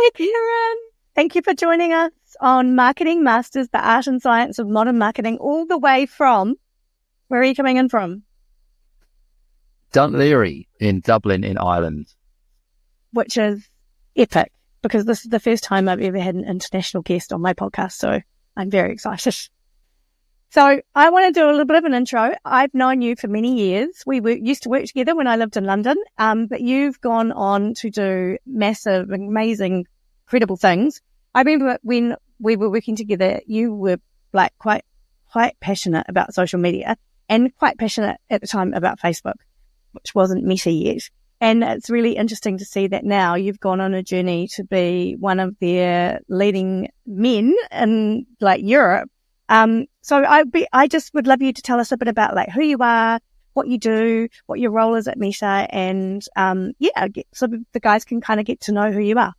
Hi, Ciarán. Thank you for joining us on Marketing Masters, the art and science of modern marketing, all the way from, where are you coming in from? Dunleary in Dublin in Ireland. Which is epic, because this is the first time I've ever had an international guest on my podcast, so I'm very excited. So I want to do a little bit of an intro. I've known you for many years. We used to work together when I lived in London, but you've gone on to do massive, amazing, incredible things. I remember when we were working together, you were like quite passionate about social media and quite passionate at the time about Facebook, which wasn't Meta yet. And it's really interesting to see that now you've gone on a journey to be one of their leading men in like Europe. So I just would love you to tell us a bit about like who you are, what you do, what your role is at Meta, and so the guys can kind of get to know who you are.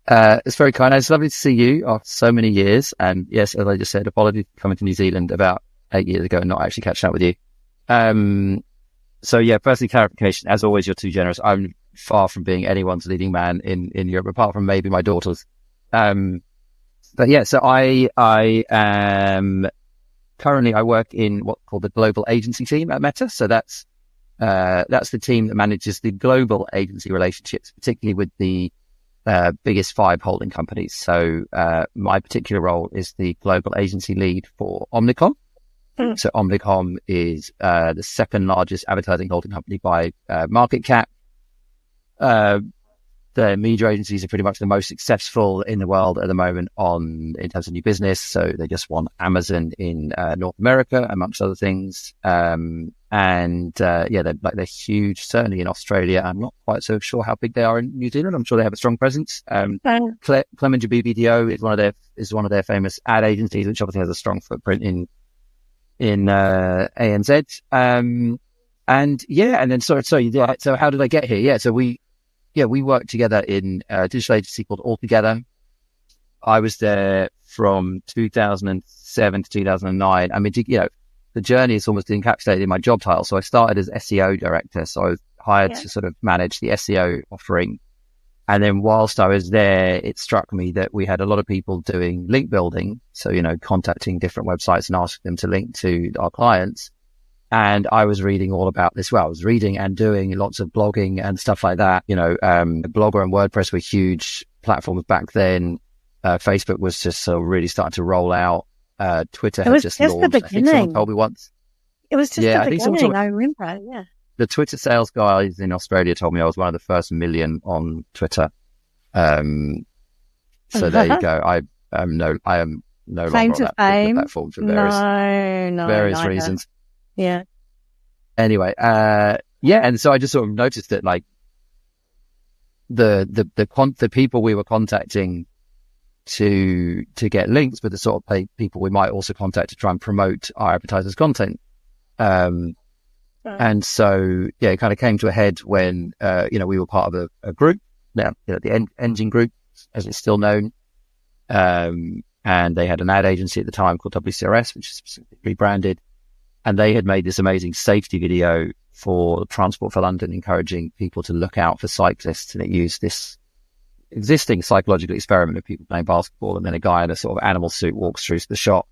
It's very kind. It's lovely to see you after so many years. And yes, as I just said, apologies for coming to New Zealand about 8 years ago and not actually catching up with you. So yeah, firstly, clarification. As always, you're too generous. I'm far from being anyone's leading man in Europe, apart from maybe my daughters. But yeah, so I am currently, I work in what's called the global agency team at Meta. So that's the team that manages the global agency relationships, particularly with the biggest 5 holding companies. So my particular role is the global agency lead for Omnicom. So Omnicom is the second largest advertising holding company by market cap. The media agencies are pretty much the most successful in the world at the moment in terms of new business. So they just won Amazon in North America, amongst other things. They're huge, certainly in Australia. I'm not quite so sure how big they are in New Zealand. I'm sure they have a strong presence. Clemenger BBDO is one of their famous ad agencies, which obviously has a strong footprint in ANZ. So how did I get here? Yeah, so we worked together in a digital agency called Altogether. I was there from 2007 to 2009. I mean, the journey is almost encapsulated in my job title. So I started as SEO Director. So I was hired to sort of manage the SEO offering. And then whilst I was there, it struck me that we had a lot of people doing link building. So, contacting different websites and asking them to link to our clients. And I was reading all about this. Well, I was reading and doing lots of blogging and stuff like that. Blogger and WordPress were huge platforms back then. Facebook was just really starting to roll out. Twitter had just launched. I think someone told me once. It was just the beginning. I remember. Yeah. The Twitter sales guys in Australia told me I was one of the first million on Twitter. So there you go. I am no longer on that platform for various reasons. Yeah. Anyway, and so I just sort of noticed that like the people we were contacting to get links were the sort of people we might also contact to try and promote our advertisers' content. And so it kind of came to a head when we were part of a group now, the Engine Group, as it's still known, and they had an ad agency at the time called WCRS, which is specifically rebranded. And they had made this amazing safety video for Transport for London, encouraging people to look out for cyclists. And it used this existing psychological experiment of people playing basketball, and then a guy in a sort of animal suit walks through the shot.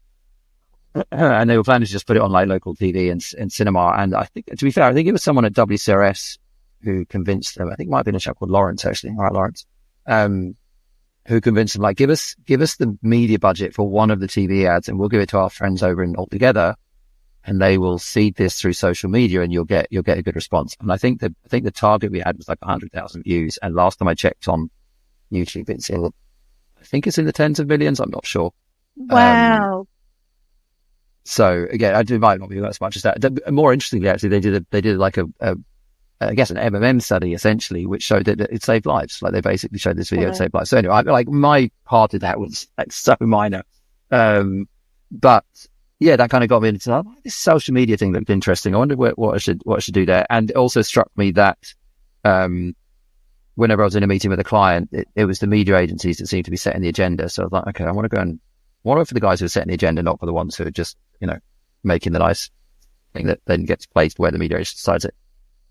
And they were planning to just put it on like local TV and cinema. And I think, to be fair, I think it was someone at WCRS who convinced them. I think it might have been a chap called Lawrence, actually. All right, Lawrence. Who convinced them, like, give us the media budget for one of the TV ads, and we'll give it to our friends over in Altogether. And they will seed this through social media, and you'll get a good response. And I think the target we had was like 100,000 views. And last time I checked on YouTube, it's in the tens of millions. I'm not sure. Wow. So again, it might not be as much as that. More interestingly, actually, they did like an MMM study essentially, which showed that it saved lives. Like they basically showed this video saved lives. So anyway, like my part of that was like so minor, but. Yeah, that kind of got me into this social media thing looked interesting. I wonder what I should do there. And it also struck me that whenever I was in a meeting with a client, it was the media agencies that seemed to be setting the agenda. So I was like, okay, I want to work for the guys who are setting the agenda, not for the ones who are just, making the nice thing that then gets placed where the media agency decides it.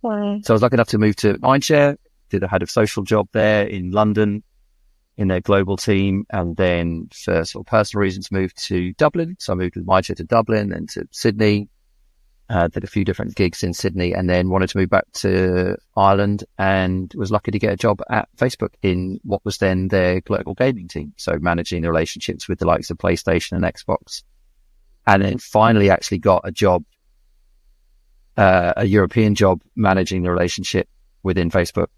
Wow. So I was lucky enough to move to Mindshare did a head of social job there in London in their global team, and then for sort of personal reasons moved to Dublin. So I moved with Mindshare to Dublin, then to Sydney, did a few different gigs in Sydney, and then wanted to move back to Ireland, and was lucky to get a job at Facebook in what was then their global gaming team. So managing the relationships with the likes of PlayStation and Xbox. And then finally actually got a job, a European job, managing the relationship within Facebook.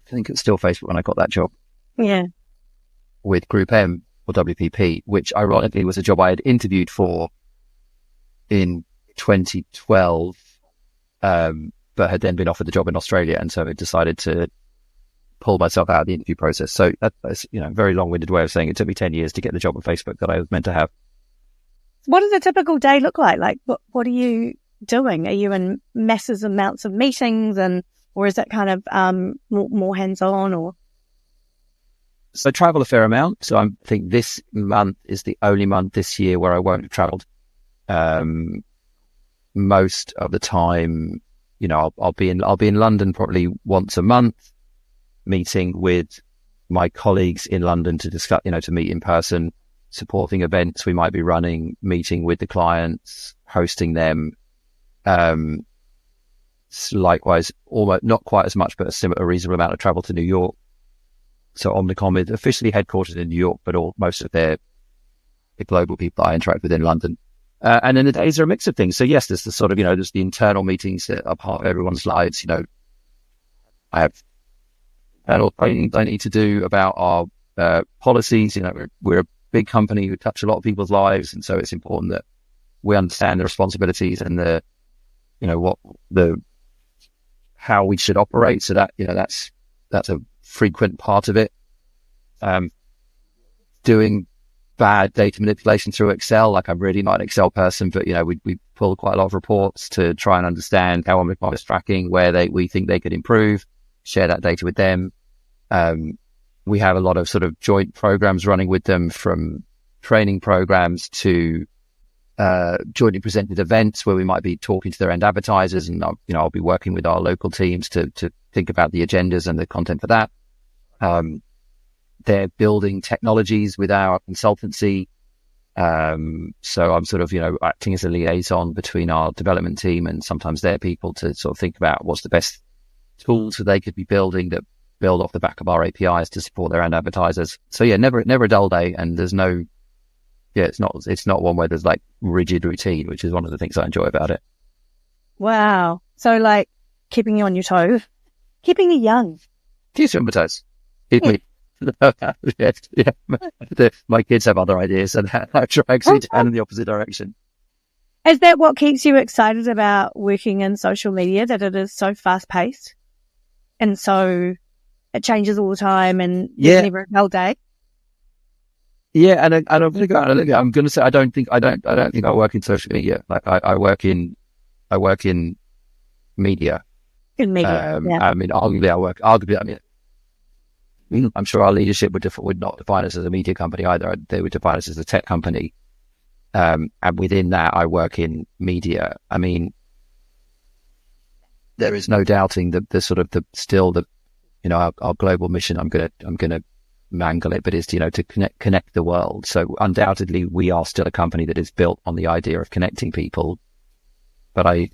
I think it's still Facebook when I got that job. Yeah. With Group M or WPP, which ironically was a job I had interviewed for in 2012, but had then been offered the job in Australia, and so I decided to pull myself out of the interview process. So that's, a very long-winded way of saying it took me 10 years to get the job at Facebook that I was meant to have. What does a typical day look like? Like, what are you doing? Are you in massive amounts of meetings, or is it kind of more hands-on? Or so I travel a fair amount. So I think this month is the only month this year where I won't have traveled. Most of the time, I'll be in London probably once a month, meeting with my colleagues in London to discuss, to meet in person, supporting events we might be running, meeting with the clients, hosting them. Likewise, almost not quite as much, but a reasonable amount of travel to New York. So Omnicom is officially headquartered in New York, but most of the global people I interact with in London. And then the days are a mix of things. So yes, there's the sort of, there's the internal meetings that are part of everyone's lives. I have things I need to do about our policies. We're a big company who touch a lot of people's lives. And so it's important that we understand the responsibilities and how we should operate. So that, that's a frequent part of it. Doing bad data manipulation through Excel. Like, I'm really not an Excel person, but we pull quite a lot of reports to try and understand how Omnicom is tracking, where we think they could improve, share that data with them. We have a lot of sort of joint programs running with them, from training programs to jointly presented events where we might be talking to their end advertisers, and I'll be working with our local teams to think about the agendas and the content for that. They're building technologies with our consultancy. So I'm sort of, acting as a liaison between our development team and sometimes their people to sort of think about what's the best tools that they could be building that build off the back of our APIs to support their end advertisers. So yeah, never a dull day. And there's it's not one where there's like rigid routine, which is one of the things I enjoy about it. Wow. So like keeping you on your toes, keeping you young. Keeps you on my toes. Keep me. My kids have other ideas, and that drags me down in the opposite direction. Is that what keeps you excited about working in social media, that it is so fast paced and so it changes all the time, and there's never a dull day? Yeah, and I'm going to say I don't think I work in social media. Like I work in media. In media, yeah. I mean, I'm sure our leadership would not define us as a media company either. They would define us as a tech company. And within that, I work in media. I mean, there is no doubting our global mission. I'm gonna mangle it, but is to connect the world. So undoubtedly, we are still a company that is built on the idea of connecting people. But I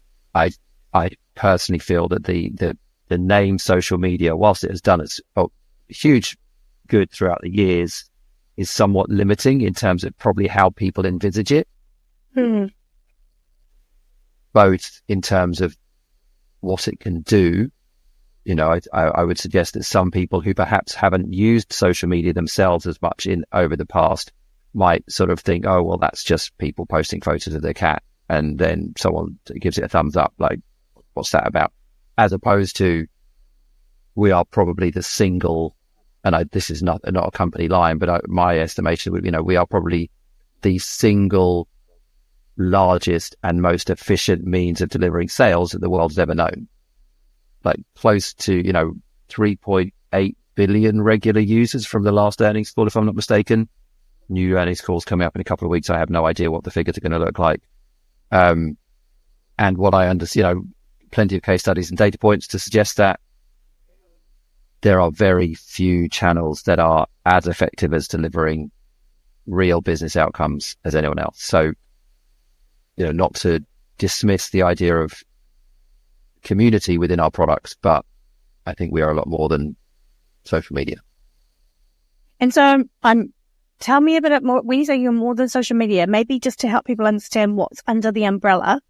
personally feel that the name social media, whilst it has done its huge good throughout the years, is somewhat limiting in terms of probably how people envisage it. Both in terms of what it can do. I would suggest that some people who perhaps haven't used social media themselves as much over the past might sort of think, oh, well, that's just people posting photos of their cat, and then someone gives it a thumbs up. Like, what's that about? As opposed to, we are probably the single, and this is not a company line, but my estimation would be, we are probably the single largest and most efficient means of delivering sales that the world's ever known. Like close to, 3.8 billion regular users from the last earnings call, if I'm not mistaken. New earnings calls coming up in a couple of weeks. I have no idea what the figures are going to look like. And what I understand, plenty of case studies and data points to suggest that there are very few channels that are as effective as delivering real business outcomes as anyone else. So, not to dismiss the idea of community within our products, but I think we are a lot more than social media. And so tell me a bit more, when you say you're more than social media, maybe just to help people understand what's under the umbrella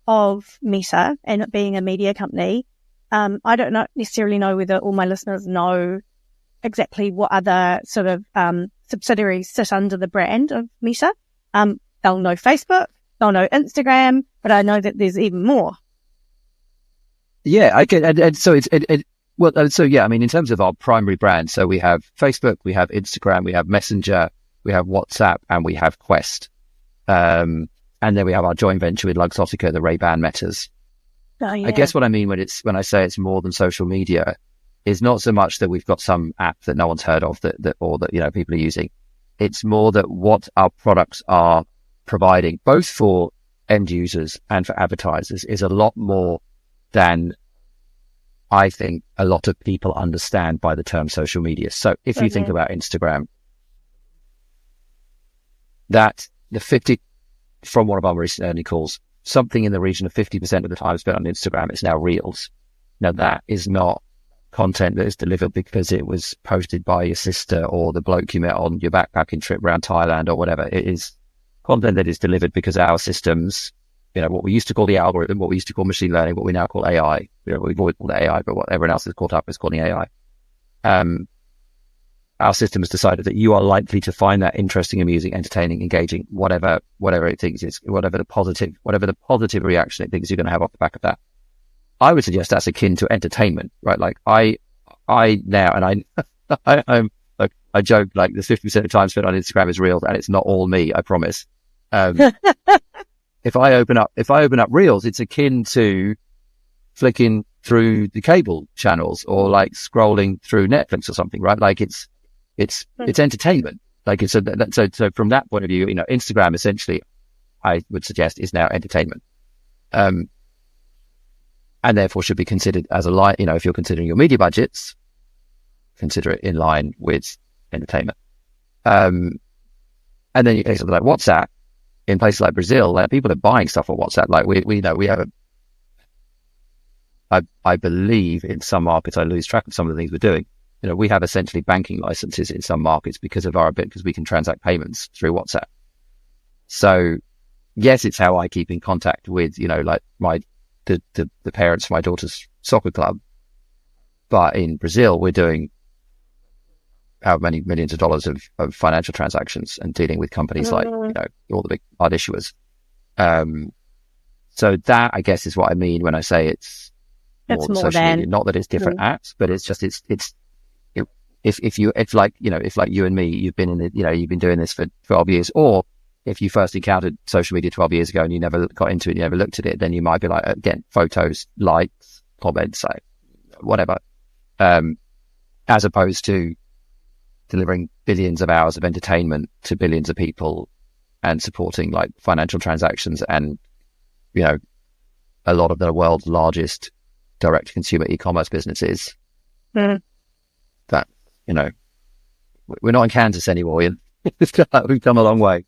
of Meta and it being a media company. I don't necessarily know whether all my listeners know exactly what other sort of subsidiaries sit under the brand of Meta. They'll know Facebook, they'll know Instagram, but I know that there's even more. Yeah, I get, and so I mean, in terms of our primary brand, so we have Facebook, we have Instagram, we have Messenger, we have WhatsApp, and we have Quest. And then we have our joint venture with Luxottica, the Ray-Ban Metas. Oh, yeah. I guess what I mean when I say it's more than social media is not so much that we've got some app that no one's heard of that people are using. It's more that what our products are providing, both for end users and for advertisers, is a lot more than I think a lot of people understand by the term social media. So if you think about Instagram, that from one of our recent earnings calls, something in the region of 50% of the time spent on Instagram is now Reels. Now that is not content that is delivered because it was posted by your sister or the bloke you met on your backpacking trip around Thailand or whatever. It is content that is delivered because our systems, what we used to call the algorithm, what we used to call machine learning, what we now call AI. We've always called it AI, but what everyone else is caught up is calling AI. Our system has decided that you are likely to find that interesting, amusing, entertaining, engaging, whatever it thinks is, whatever the positive reaction it thinks you're going to have off the back of that. I would suggest that's akin to entertainment, right? Like I now, and I'm like, I joke, like the 50% of time spent on Instagram is Reels, and it's not all me, I promise. If I open up Reels, it's akin to flicking through the cable channels or like scrolling through Netflix or something, right? Like it's entertainment. Like so from that point of view, Instagram essentially, I would suggest, is now entertainment. And therefore should be considered as a line, if you're considering your media budgets, consider it in line with entertainment. And then you take something like WhatsApp. In places like Brazil, like people are buying stuff on WhatsApp. Like we have I believe in some markets, I lose track of some of the things we're doing. We have essentially banking licenses in some markets because we can transact payments through WhatsApp. So yes, it's how I keep in contact with, like the parents for my daughter's soccer club. But in Brazil, we're doing how many millions of dollars of financial transactions and dealing with companies like, all the big card issuers. So that, I guess, is what I mean when I say it's more than social media. Not that it's different apps, but it's just, it's like you and me, you've been you've been doing this for 12 years, or if you first encountered social media 12 years ago and you never got into it, you never looked at it, then you might be like, again, photos, likes, comments, like whatever, as opposed to delivering billions of hours of entertainment to billions of people and supporting like financial transactions and, a lot of the world's largest direct consumer e-commerce businesses. That, we're not in Kansas anymore. We've come a long way.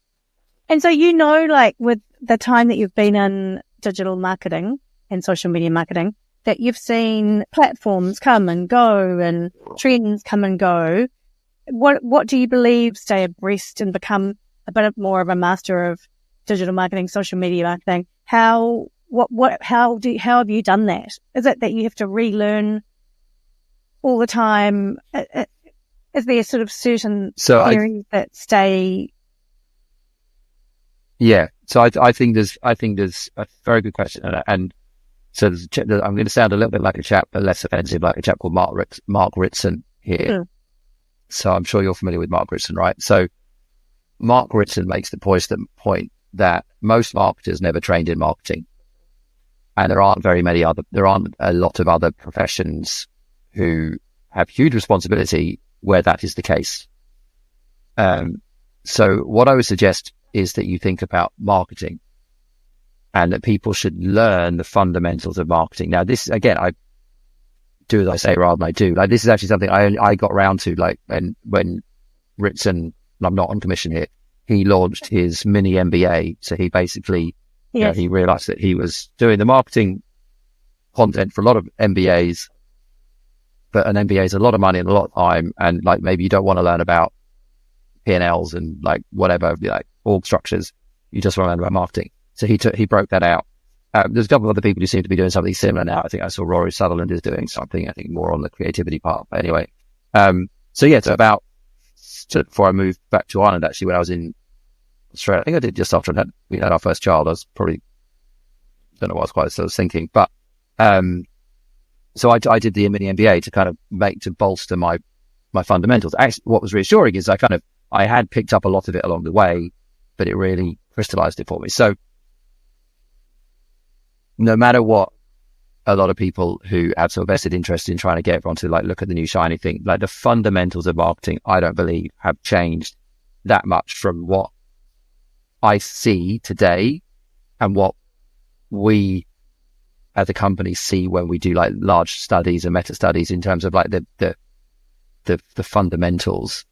And so, like with the time that you've been in digital marketing and social media marketing, that you've seen platforms come and go and trends come and go. What do you believe stay abreast and become a bit more of a master of digital marketing, social media marketing? How have you done that? Is it that you have to relearn all the time? Is there sort of certain areas that stay? Yeah. So I think there's a very good question. And so I'm going to sound a little bit like a chap, but less offensive, like a chap called Mark Ritson here. So I'm sure you're familiar with Mark Ritson, right? So Mark Ritson makes the point that most marketers never trained in marketing. And there aren't a lot of other professions who have huge responsibility where that is the case. So what I would suggest is that you think about marketing and that people should learn the fundamentals of marketing. Now, this, again, do as I say rather than I do. Like, this is actually something I got around to, like, when Ritson, and I'm not on commission here, he launched his mini MBA. So he basically, he realized that he was doing the marketing content for a lot of MBAs, but an MBA is a lot of money and a lot of time. And like, maybe you don't want to learn about P&Ls and like whatever, like org structures. You just want to learn about marketing. So he broke that out. There's a couple of other people who seem to be doing something similar now. I think I saw Rory Sutherland is doing something, I think more on the creativity part. But anyway, so about before I moved back to Ireland, actually, when I was in Australia, I think I did just after we had our first child. I was probably, don't know what I was quite sort of thinking, but so I did the mini MBA to kind of to bolster my fundamentals. Actually, what was reassuring is I had picked up a lot of it along the way, but it really crystallized it for me. So no matter what a lot of people who have sort of vested interest in trying to get everyone to like look at the new shiny thing, like the fundamentals of marketing, I don't believe have changed that much from what I see today and what we as a company see when we do like large studies and meta studies in terms of like the fundamentals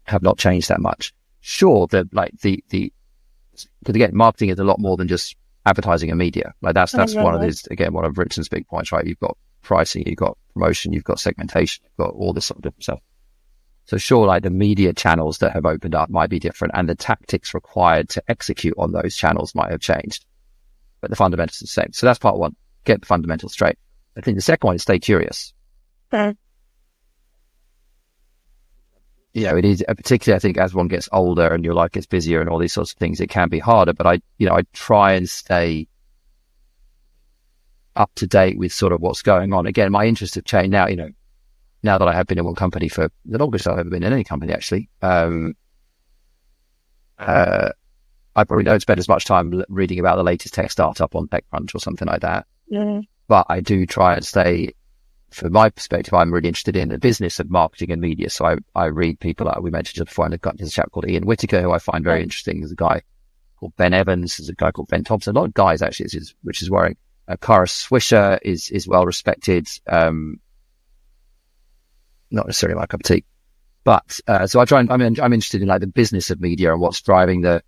have not changed that much. Sure, because again, marketing is a lot more than just advertising and media. Like that's one of these, again, one of Ritson's big points, right? You've got pricing, you've got promotion, you've got segmentation, you've got all this sort of different stuff. So sure, like the media channels that have opened up might be different and the tactics required to execute on those channels might have changed, but the fundamentals are the same. So that's part one, get the fundamentals straight. I think the second one is stay curious. Okay. It is particularly, I think, as one gets older and your life gets busier and all these sorts of things, it can be harder. But I try and stay up to date with sort of what's going on. Again, my interests have changed now. Now that I have been in one company for the longest I've ever been in any company, actually, I probably don't spend as much time reading about the latest tech startup on TechCrunch or something like that. Mm-hmm. But I do try and stay. From my perspective, I'm really interested in the business of marketing and media. So I read people like we mentioned just before, and there's a chap called Ian Whitaker, who I find very interesting. There's a guy called Ben Evans. There's a guy called Ben Thompson. A lot of guys, actually, which is worrying. Kara Swisher is well respected. Not necessarily my cup of tea. But so I try and I'm interested in like the business of media and what's driving the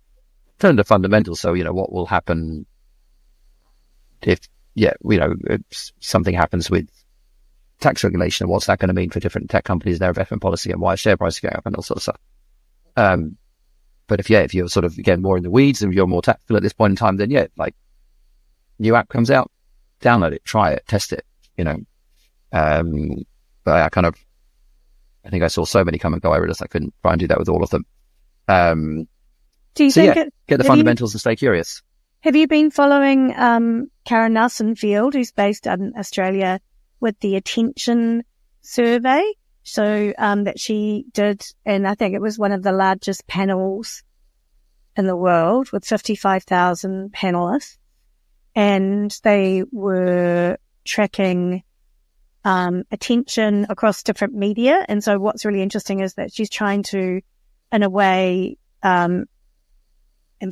fundamentals. So, what will happen if something happens with tax regulation and what's that going to mean for different tech companies, their investment policy and why share prices going up and all sorts of stuff. But if you're sort of, again, more in the weeds and you're more tactical at this point in time, then like new app comes out, download it, try it, test it, but I think I saw so many come and go. I realized I couldn't try and do that with all of them. Do you think get the fundamentals and stay curious. Have you been following Karen Nelson-Field, who's based in Australia, with the attention survey? So that she did, and I think it was one of the largest panels in the world with 55,000 panelists, and they were tracking attention across different media. And so what's really interesting is that she's trying to, in a way, and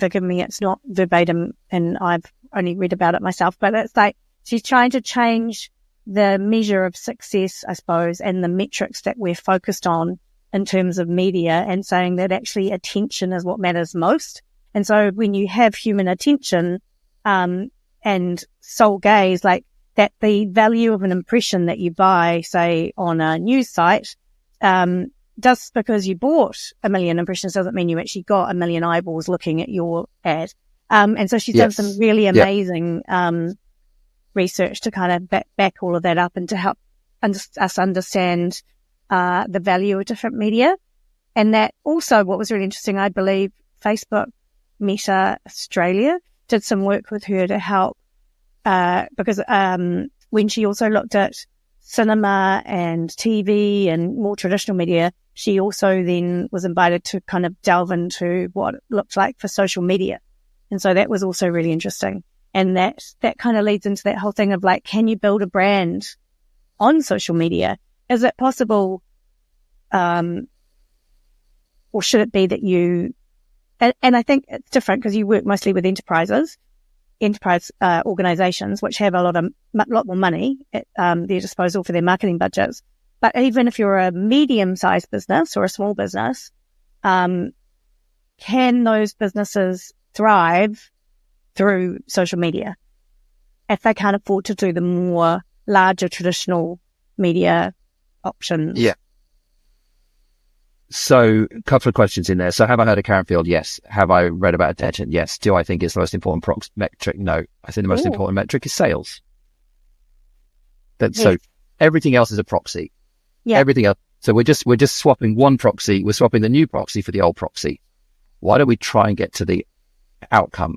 forgive me, it's not verbatim and I've only read about it myself, but it's like she's trying to change the measure of success, I suppose, and the metrics that we're focused on in terms of media, and saying that actually attention is what matters most. And so when you have human attention and soul gaze, like that, the value of an impression that you buy, say, on a news site, just because you bought 1 million impressions doesn't mean you actually got 1 million eyeballs looking at your ad. And so she's done some really amazing research to kind of back all of that up and to help us understand the value of different media. And that also, what was really interesting, I believe Facebook Meta Australia did some work with her to help, because when she also looked at cinema and TV and more traditional media, she also then was invited to kind of delve into what it looked like for social media. And so that was also really interesting. And that kind of leads into that whole thing of like, can you build a brand on social media? Is it possible, or should it be that you, and I think it's different because you work mostly with enterprises, enterprise organizations, which have a lot more money at their disposal for their marketing budgets. But even if you're a medium-sized business or a small business, can those businesses thrive through social media if they can't afford to do the more larger traditional media options? Yeah. So a couple of questions in there. So have I heard of Ciarán Field? Yes. Have I read about attention? Yes. Do I think it's the most important metric? No. I think the most important metric is sales. So everything else is a proxy. Yeah. Everything else. So we're just swapping one proxy. We're swapping the new proxy for the old proxy. Why don't we try and get to the outcome?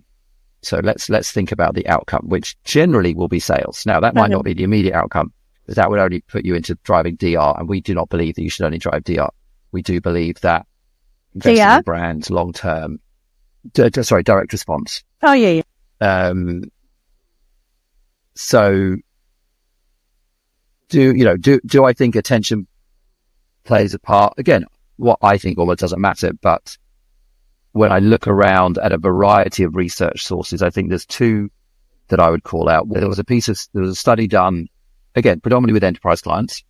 So let's think about the outcome, which generally will be sales. Now that might not be the immediate outcome, because that would only put you into driving DR, and we do not believe that you should only drive DR. We do believe that investing in brands long term. Direct response. Oh yeah. So do I think attention plays a part? Again, what I think almost doesn't matter, but when I look around at a variety of research sources, I think there's two that I would call out. There was a study done, again, predominantly with enterprise clients,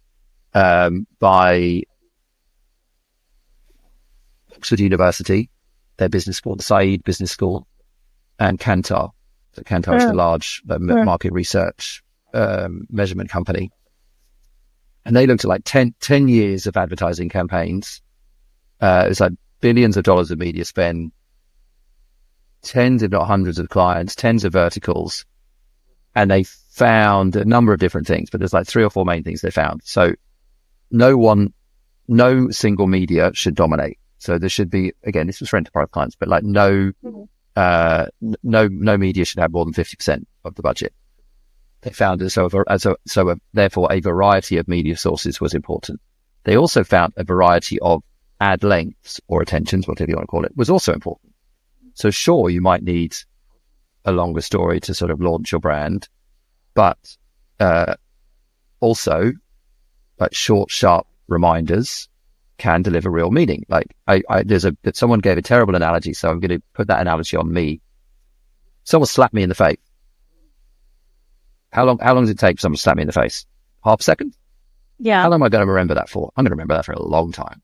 by Oxford University, their business school, the Said Business School, and Kantar. So Kantar is a large market research measurement company. And they looked at like 10 years of advertising campaigns. It was like billions of dollars of media spend, tens if not hundreds of clients, tens of verticals. And they found a number of different things, but there's like 3 or 4 main things they found. So no single media should dominate. So there should be, again, this was for enterprise clients, but like no media should have more than 50% of the budget. They found therefore a variety of media sources was important. They also found a variety of ad lengths or attentions, whatever you want to call it, was also important. So sure, you might need a longer story to sort of launch your brand, but also like short, sharp reminders can deliver real meaning. Like someone gave a terrible analogy, so I'm going to put that analogy on me. Someone slapped me in the face. How long does it take for someone to slap me in the face? Half a second? Yeah. How long am I going to remember that for? I'm going to remember that for a long time.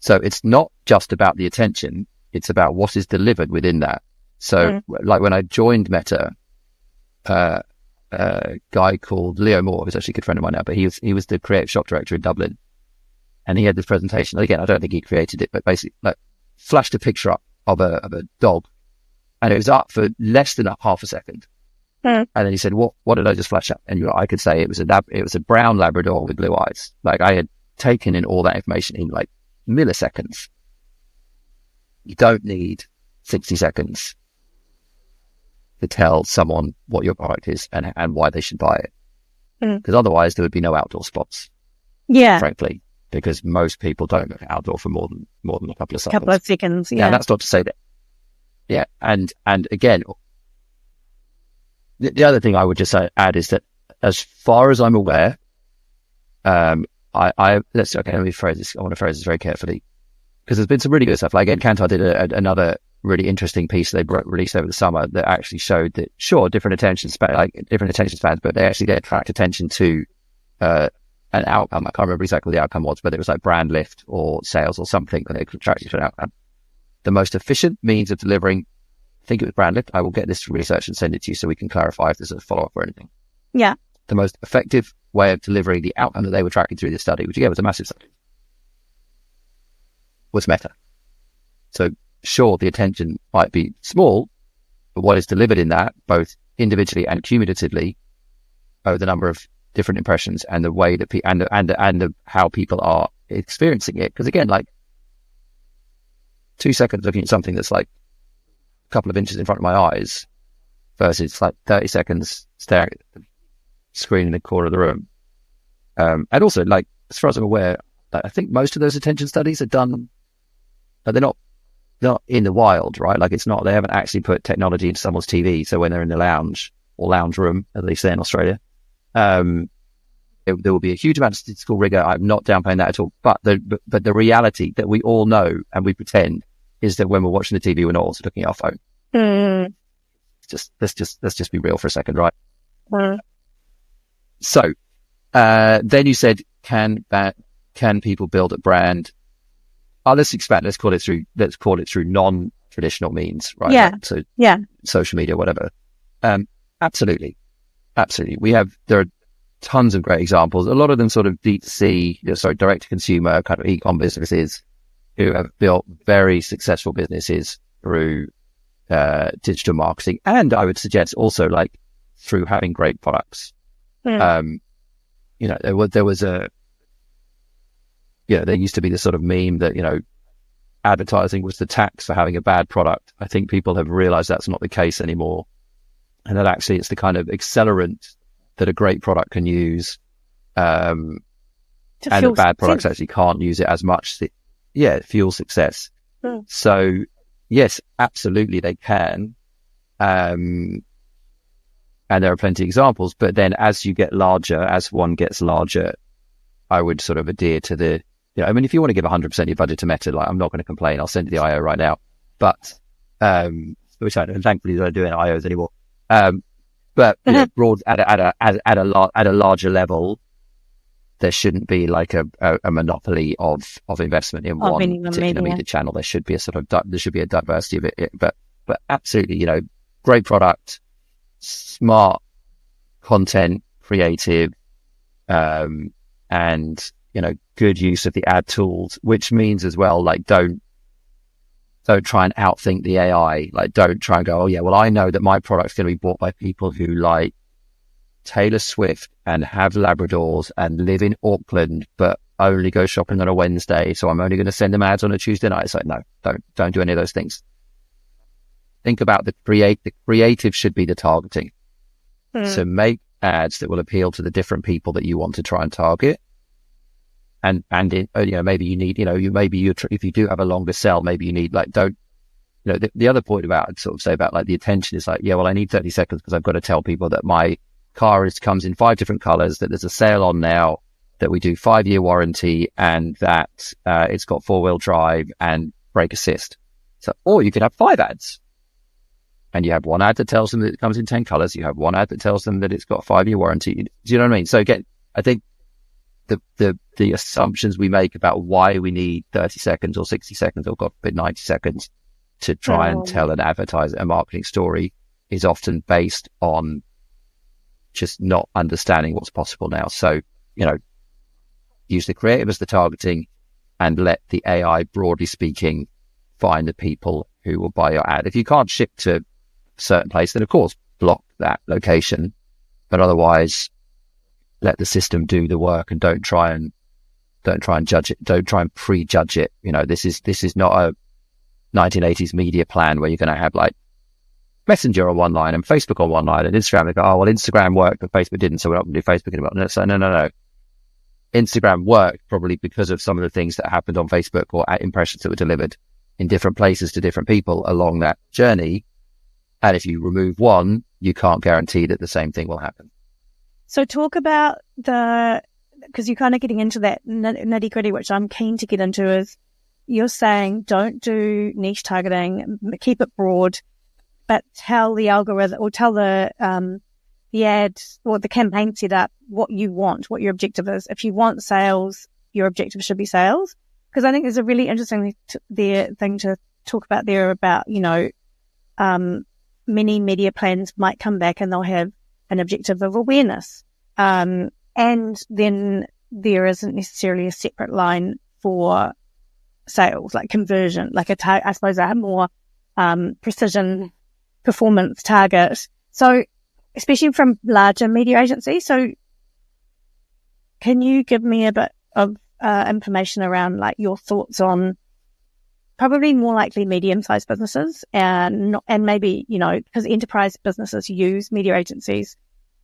So it's not just about the attention, it's about what is delivered within that. So like when I joined Meta, a guy called Leo Moore, who's actually a good friend of mine now, but he was the creative shop director in Dublin. And he had this presentation. Again, I don't think he created it, but basically like flashed a picture up of a dog, and it was up for less than half a second. And then he said, what did I just flash up? And I could say it was a brown Labrador with blue eyes. Like I had taken in all that information in like milliseconds. You don't need 60 seconds to tell someone what your product is and why they should buy it. Because otherwise there would be no outdoor spots. Yeah. Frankly, because most people don't look outdoor for more than a couple of seconds. Couple of seconds, yeah. Now, that's not to say that. Yeah. And again, the other thing I would just add is that as far as I'm aware, let me phrase this. I want to phrase this very carefully, because there's been some really good stuff. Like again, Kantar did another really interesting piece they released over the summer that actually showed that sure, different attention spans, but they actually tracked attention to an outcome. I can't remember exactly what the outcome was, but it was like brand lift or sales or something that they contracted to an outcome. The most efficient means of delivering, I think it was brand lift. I will get this research and send it to you so we can clarify if there's a follow-up or anything. Yeah. The most effective way of delivering the outcome that they were tracking through this study, which again was a massive study, was Meta. So sure, the attention might be small, but what is delivered in that, both individually and cumulatively, over the number of different impressions and the way that how people are experiencing it. Because again, like 2 seconds looking at something that's like a couple of inches in front of my eyes versus like 30 seconds staring at the screen in the corner of the room. And also, like, as far as I'm aware, I think most of those attention studies are done, but they're not in the wild, right? Like they haven't actually put technology into someone's TV. So when they're in the lounge or lounge room, at least there in Australia, there will be a huge amount of statistical rigor. I'm not downplaying that at all. But the reality that we all know and we pretend is that when we're watching the TV, we're not also looking at our phone. let's just be real for a second, right? Mm. So, then you said, can people build a brand? Let's expand. Let's call it through non-traditional means, right? Yeah. Like, so Yeah. social media, whatever. Absolutely. There are tons of great examples. A lot of them sort of D2C, direct to consumer kind of e-com businesses who have built very successful businesses through digital marketing. And I would suggest also like through having great products. Mm. There used to be this sort of meme that, advertising was the tax for having a bad product. I think people have realized that's not the case anymore. And that actually it's the kind of accelerant that a great product can use. And the bad products actually can't use it as much. Fuel success. Mm. So yes, absolutely they can. And there are plenty of examples, but then as one gets larger, I would sort of adhere to if you want to give 100% of your budget to Meta, like I'm not going to complain. I'll send you the IO right now, but, which I thankfully don't do any IOs anymore. But broad at a larger level, there shouldn't be like a monopoly of investment in one particular media channel. There should be a diversity of it, but absolutely, great product, smart content, creative, and good use of the ad tools, which means as well, like don't try and outthink the AI. Like don't try and go, oh yeah, well I know that my product's going to be bought by people who like Taylor Swift and have Labradors and live in Auckland, but only go shopping on a Wednesday. So I'm only going to send them ads on a Tuesday night. It's like, no, don't do any of those things. Think about the creative should be the targeting. So make ads that will appeal to the different people that you want to try and target. And maybe you need, if you do have a longer sell, maybe you need the other point about, I'd sort of say about like the attention is like, yeah, well, I need 30 seconds because I've got to tell people that my car comes in 5 different colors, that there's a sale on now, that we do 5-year warranty, and that it's got 4-wheel drive and brake assist. So, or you could have 5 ads. And you have one ad that tells them that it comes in 10 colors. You have one ad that tells them that it's got a 5-year warranty. Do you know what I mean? So again, I think the assumptions we make about why we need 30 seconds or 60 seconds or God forbid 90 seconds to try and tell an advertiser a marketing story is often based on just not understanding what's possible now. So, use the creative as the targeting and let the AI, broadly speaking, find the people who will buy your ad. If you can't ship to a certain place, then of course block that location, but otherwise let the system do the work and don't try and judge it. Don't try and prejudge it. This is not a 1980s media plan where you're going to have like Messenger on one line and Facebook on one line and Instagram. They go, oh, well, Instagram worked, but Facebook didn't, so we're not going to do Facebook anymore. No, so no. Instagram worked probably because of some of the things that happened on Facebook or impressions that were delivered in different places to different people along that journey. And if you remove one, you can't guarantee that the same thing will happen. So talk about because you're kind of getting into that nitty gritty, which I'm keen to get into, is you're saying don't do niche targeting, keep it broad, but tell the algorithm or tell the ad or the campaign setup what you want, what your objective is. If you want sales, your objective should be sales. Because I think there's a really interesting thing to talk about there about, many media plans might come back and they'll have an objective of awareness. And then there isn't necessarily a separate line for sales, like conversion, like I suppose a more precision performance target. So especially from larger media agencies. So can you give me a bit of information around like your thoughts on probably more likely medium-sized businesses and maybe, because enterprise businesses use media agencies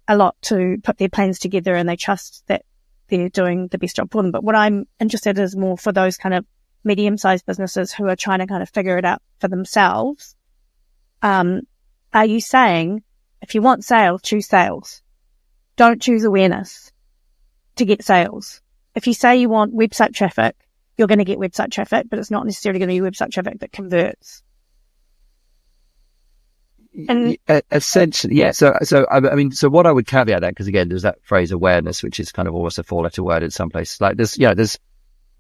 a lot to put their plans together and they trust that they're doing the best job for them. But what I'm interested in is more for those kind of medium-sized businesses who are trying to kind of figure it out for themselves. Are you saying if you want sales, choose sales? Don't choose awareness to get sales. If you say you want website traffic, you're going to get website traffic, but it's not necessarily going to be website traffic that converts. And essentially, yeah. So I mean, so what I would caveat that, because again, there's that phrase awareness, which is kind of almost a four-letter word in some places. Like there's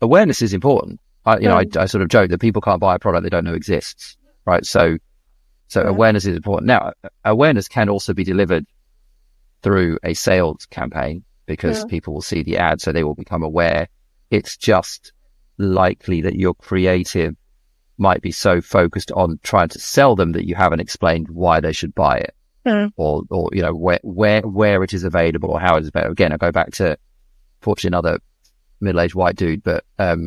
awareness is important. I sort of joke that people can't buy a product they don't know exists, right? So awareness is important. Now, awareness can also be delivered through a sales campaign, because people will see the ad, so they will become aware. It's just likely that your creative might be so focused on trying to sell them that you haven't explained why they should buy it, or where it is available or how it is available. Again, I go back to, fortunately, another middle-aged white dude, but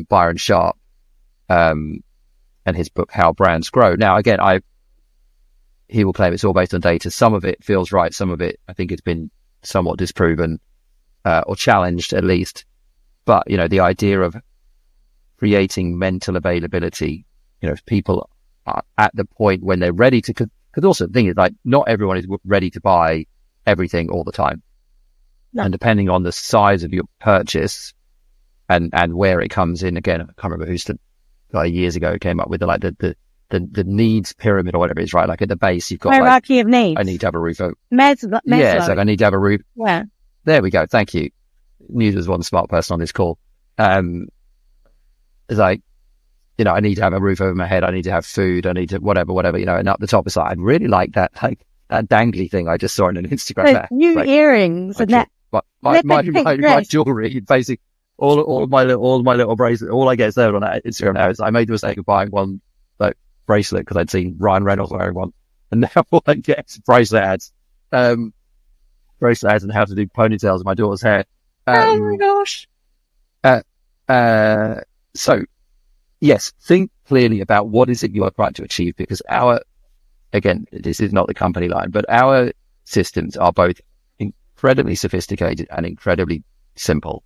Byron Sharp, and his book How Brands Grow. Now, again, he will claim it's all based on data. Some of it feels right, some of it I think it's been somewhat disproven or challenged at least. But the idea of creating mental availability. If people are at the point when they're ready to, because also the thing is, like, not everyone is ready to buy everything all the time. No. And depending on the size of your purchase and where it comes in, again, I can't remember who's the guy years ago came up with the needs pyramid or whatever it is, right? Like at the base, you've got hierarchy of needs. I need to have a roof over. Maslow. Yeah, it's like I need to have a roof. Yeah. There we go. Thank you. News was one smart person on this call. It's like, I need to have a roof over my head. I need to have food. I need to whatever, and up the top is like, I'd really like that dangly thing I just saw in an Instagram. New earrings and that. My jewelry, basically all my little bracelets. All I get is there on that Instagram now is I made the mistake of buying one bracelet because I'd seen Ryan Reynolds wearing one, and now all I get is bracelet ads and how to do ponytails in my daughter's hair. Oh my gosh. So, yes, think clearly about what is it you are trying to achieve, because again, this is not the company line, but our systems are both incredibly sophisticated and incredibly simple.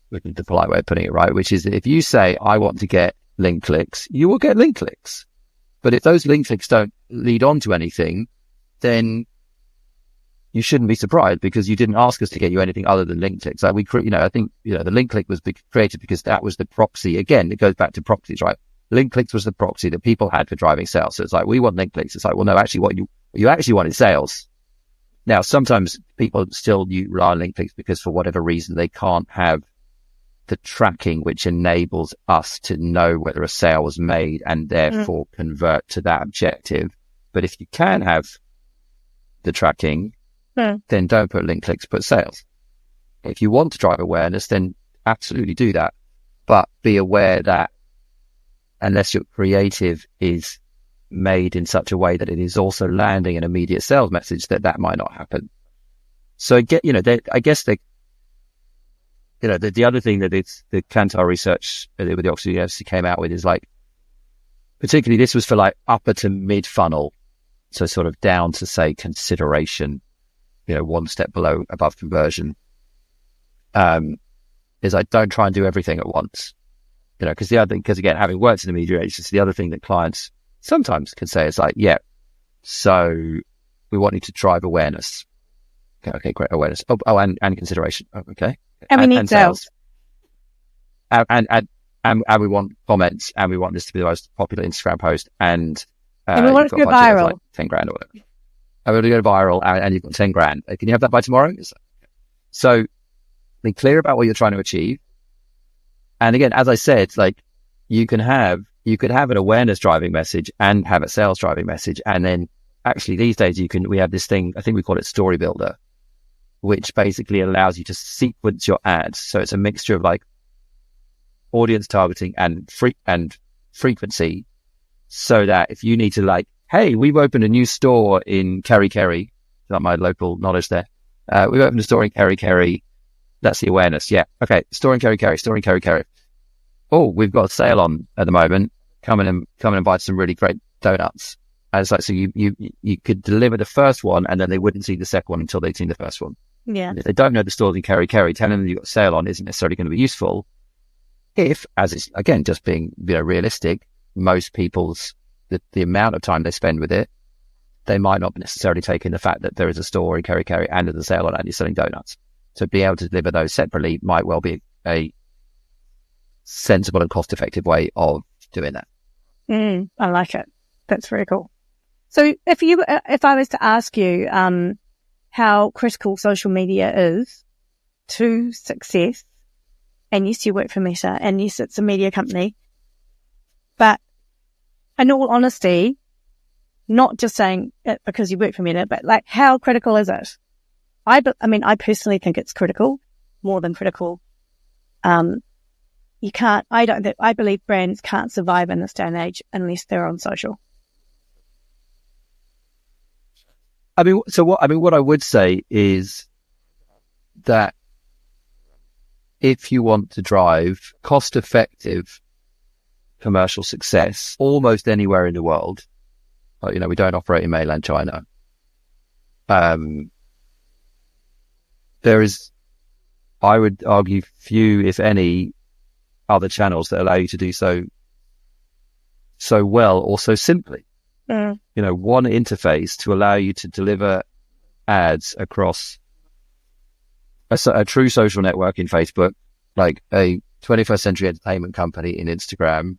Which is the polite way of putting it, right? Which is that if you say, I want to get link clicks, you will get link clicks. But if those link clicks don't lead on to anything, then you shouldn't be surprised, because you didn't ask us to get you anything other than link clicks. Like I think, the link click was created because that was the proxy. Again, it goes back to proxies, right? Link clicks was the proxy that people had for driving sales. So it's like, we want link clicks. It's like, well, no, actually what you actually want is sales. Now, sometimes people still rely on link clicks because for whatever reason, they can't have the tracking which enables us to know whether a sale was made and therefore convert to that objective. But if you can have the tracking, then don't put link clicks, put sales. If you want to drive awareness, then absolutely do that. But be aware that unless your creative is made in such a way that it is also landing an immediate sales message, that might not happen. So I guess the other thing that the Kantar research with the Oxford University came out with is, like, particularly this was for like upper to mid funnel. So sort of down to, say, consideration, one step above conversion, is I don't try and do everything at once, because again, having worked in the media agency, the other thing that clients sometimes can say is like, yeah, so we want you to drive awareness. Okay, great, awareness. And consideration. Oh, okay. And we need sales. And we want comments, and we want this to be the most popular Instagram post, and we want it to go viral. Like 10 grand or whatever. I want to go viral, and you've got 10 grand. Can you have that by tomorrow? So be clear about what you're trying to achieve. And again, as I said, like, you could have an awareness driving message and have a sales driving message. And then actually these days we have this thing, I think we call it Story Builder, which basically allows you to sequence your ads. So it's a mixture of like audience targeting and frequency, so that if you need to, like, hey, we've opened a new store in Kerry, not my local knowledge there. We've opened a store in Kerry. That's the awareness. Yeah. Okay. Store in Kerry. Oh, we've got a sale on at the moment. Come in and buy some really great donuts. And it's like, so you could deliver the first one, and then they wouldn't see the second one until they'd seen the first one. Yeah. And if they don't know the stores in Kerry, telling them you've got a sale on isn't necessarily going to be useful. If, as it's, again, just being realistic, most people's the amount of time they spend with it, they might not necessarily take in the fact that there is a store in Kerry and there's a sale on and you're selling donuts. So being able to deliver those separately might well be a sensible and cost-effective way of doing that. I like it. That's very cool. So if I was to ask you, how critical social media is to success, and yes, you work for Meta, and yes, it's a media company, but in all honesty, not just saying it because you work for Meta, but like, how critical is it? I personally think it's critical, more than critical. I believe brands can't survive in this day and age unless they're on social. What I would say is that if you want to drive cost-effective commercial success almost anywhere in the world, we don't operate in mainland China. There is, I would argue, few, if any, other channels that allow you to do so well or so simply. One interface to allow you to deliver ads across a true social network in Facebook, like a 21st century entertainment company in Instagram,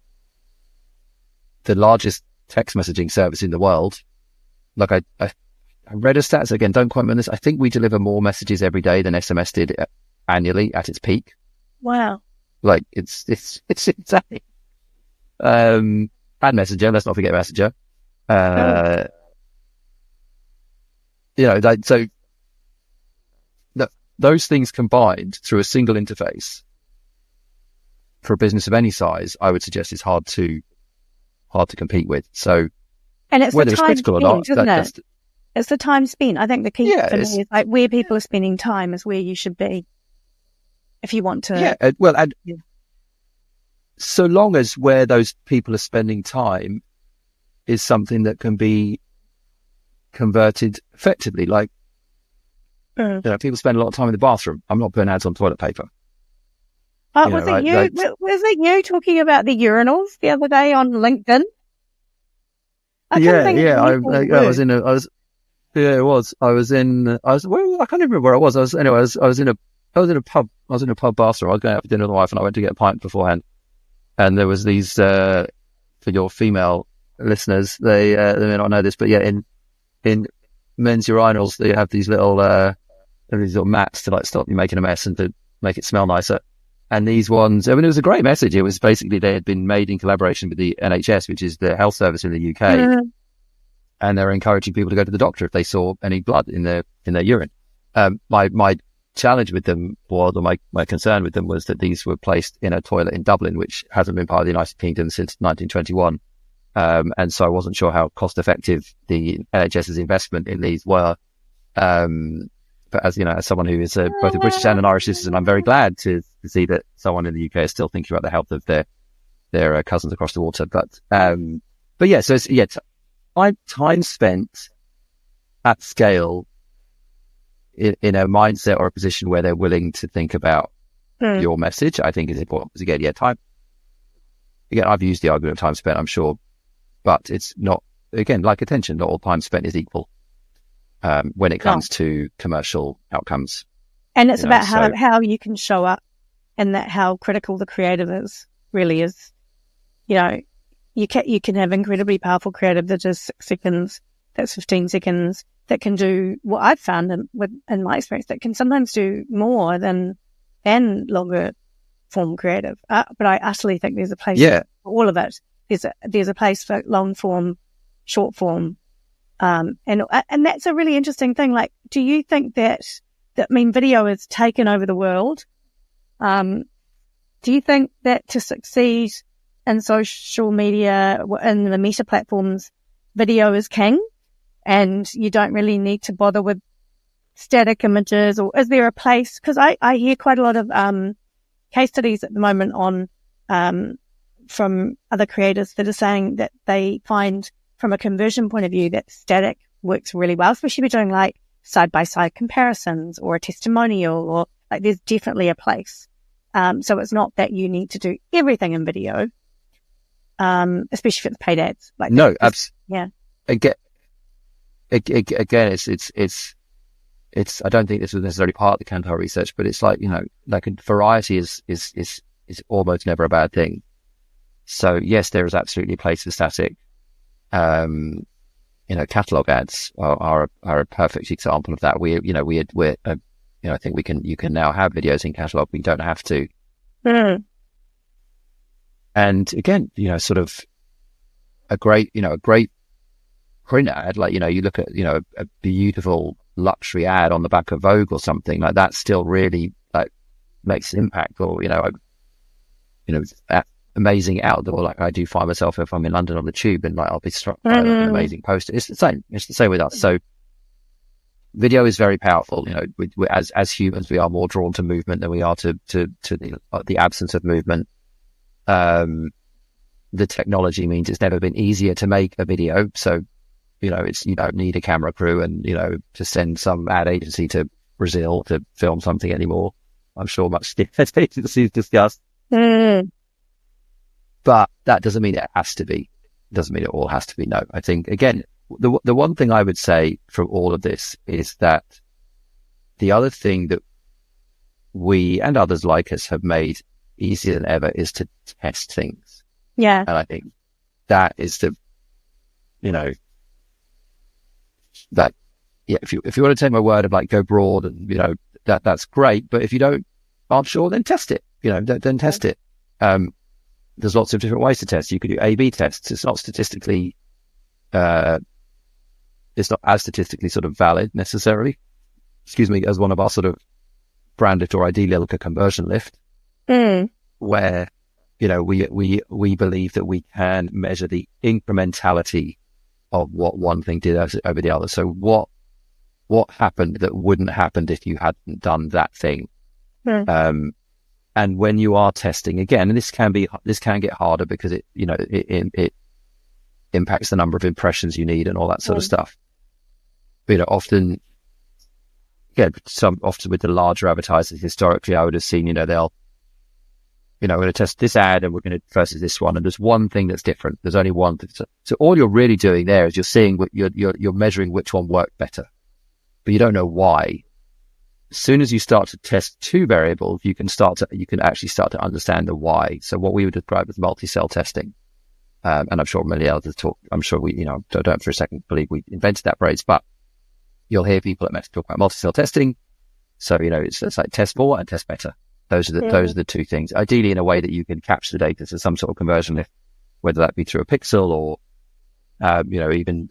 the largest text messaging service in the world. Like I read a stats, again, don't quote me on this. I think we deliver more messages every day than SMS did annually at its peak. Wow. Like it's insane. And Messenger, let's not forget Messenger. Those things combined through a single interface for a business of any size, I would suggest is hard to compete with. So, and it's whether the it's time critical spent, or not, isn't it? It's the time spent. I think the key for me is like where people are spending time is where you should be if you want to. So long as where those people are spending time is something that can be converted effectively. Like, people spend a lot of time in the bathroom. I'm not putting ads on toilet paper. Was it you talking about the urinals the other day on LinkedIn? I can't remember where I was. I was in a pub. I was in a pub bathroom. I was going out for dinner with my wife, and I went to get a pint beforehand. And there was these, for your female listeners, they may not know this, but in men's urinals, they have these little mats to like stop you making a mess and to make it smell nicer. And these ones, it was a great message. It was basically, they had been made in collaboration with the NHS, which is the health service in the UK. And they're encouraging people to go to the doctor if they saw any blood in their urine. My challenge with them was, or my concern with them was that these were placed in a toilet in Dublin, which hasn't been part of the United Kingdom since 1921. And so I wasn't sure how cost effective the NHS's investment in these were. But as someone who is both a British and an Irish citizen, I'm very glad to see that someone in the UK is still thinking about the health of their cousins across the water. But yeah, so it's, time spent at scale in a mindset or a position where they're willing to think about your message, I think is important. Because time. Again, I've used the argument of time spent, I'm sure, but it's not, again, like attention, not all time spent is equal when it comes to commercial outcomes. And it's about how you can show up, and that how critical the creative really is. You can have incredibly powerful creative that is 6 seconds, that's 15 seconds, that can do what I've found in my experience, that can sometimes do more than longer form creative. But I utterly think there's a place for all of it. There's a place for long form, short form, and that's a really interesting thing. Like, do you think that video has taken over the world? Do you think that to succeed in social media, in the meta platforms, video is king, and you don't really need to bother with static images? Or is there a place? Because I hear quite a lot of case studies at the moment on from other creators that are saying that they find, from a conversion point of view, that static works really well, especially if you're doing like side-by-side comparisons or a testimonial, or like there's definitely a place. So it's not that you need to do everything in video, especially if it's paid ads. Like, no, absolutely. Yeah. Again, it's. I don't think this was necessarily part of the Kantar research, but it's like, like variety is almost never a bad thing. So yes, there is absolutely a place for static. catalog ads are a perfect example of that. I think you can now have videos in catalog. We don't have to. Mm. And again, sort of a great print ad, like, you look at, a beautiful luxury ad on the back of Vogue or something like that, still really like makes an impact. Or, that amazing outdoor, like I do find myself if I'm in London on the tube and like I'll be struck by like, an amazing poster. It's the same with us. So video is very powerful. As humans, we are more drawn to movement than we are to the absence of movement. The technology means it's never been easier to make a video. So, you don't need a camera crew and, to send some ad agency to Brazil to film something anymore. I'm sure much agencies discussed. Mm. But that doesn't mean it has to be. Doesn't mean it all has to be. No, I think, again, the one thing I would say from all of this is that the other thing that we and others like us have made easier than ever is to test things. Yeah. And I think that is if you want to take my word of like go broad and, that's great. But if you aren't sure, then test it, then test it. There's lots of different ways to test. You could do A/B tests. It's not as statistically sort of valid necessarily, as one of our sort of brand lift, or ideally like a conversion lift, where, we believe that we can measure the incrementality of what one thing did over the other. So what happened that wouldn't happen if you hadn't done that thing? And when you are testing again, and this can get harder because it impacts the number of impressions you need and all that sort of stuff. But, often with the larger advertisers historically, I would have seen, we're going to test this ad and we're going to versus this one. And there's one thing that's different. There's only one thing. So all you're really doing there is you're seeing what you're measuring which one worked better, but you don't know why. As soon as you start to test two variables, you can actually start to understand the why. So what we would describe as multi-cell testing. And I'm sure many others I'm sure we, don't for a second believe we invented that phrase, but you'll hear people at Meta talk about multi-cell testing. So, it's like test more and test better. Those are the two things, ideally in a way that you can capture the data to some sort of conversion lift, whether that be through a pixel or, even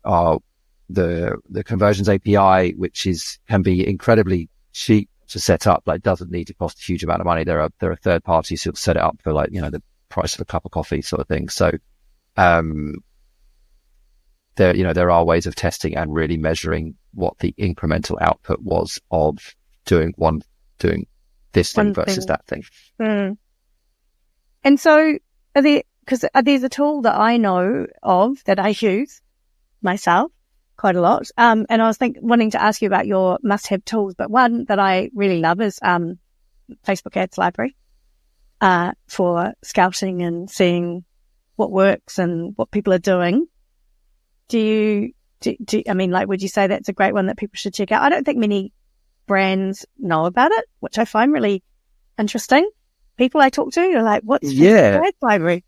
the conversions API, which can be incredibly cheap to set up, like doesn't need to cost a huge amount of money. There are third parties who set it up for like, the price of a cup of coffee sort of thing. So, there are ways of testing and really measuring what the incremental output was of doing this thing versus that thing. And so there's a tool that I know of that I use myself quite a lot. And I was wanting to ask you about your must-have tools, but one that I really love is Facebook Ads Library for scouting and seeing what works and what people are doing. Would you say that's a great one that people should check out? I don't think many brands know about it, which I find really interesting. People I talk to are like, what's Facebook Ads Library?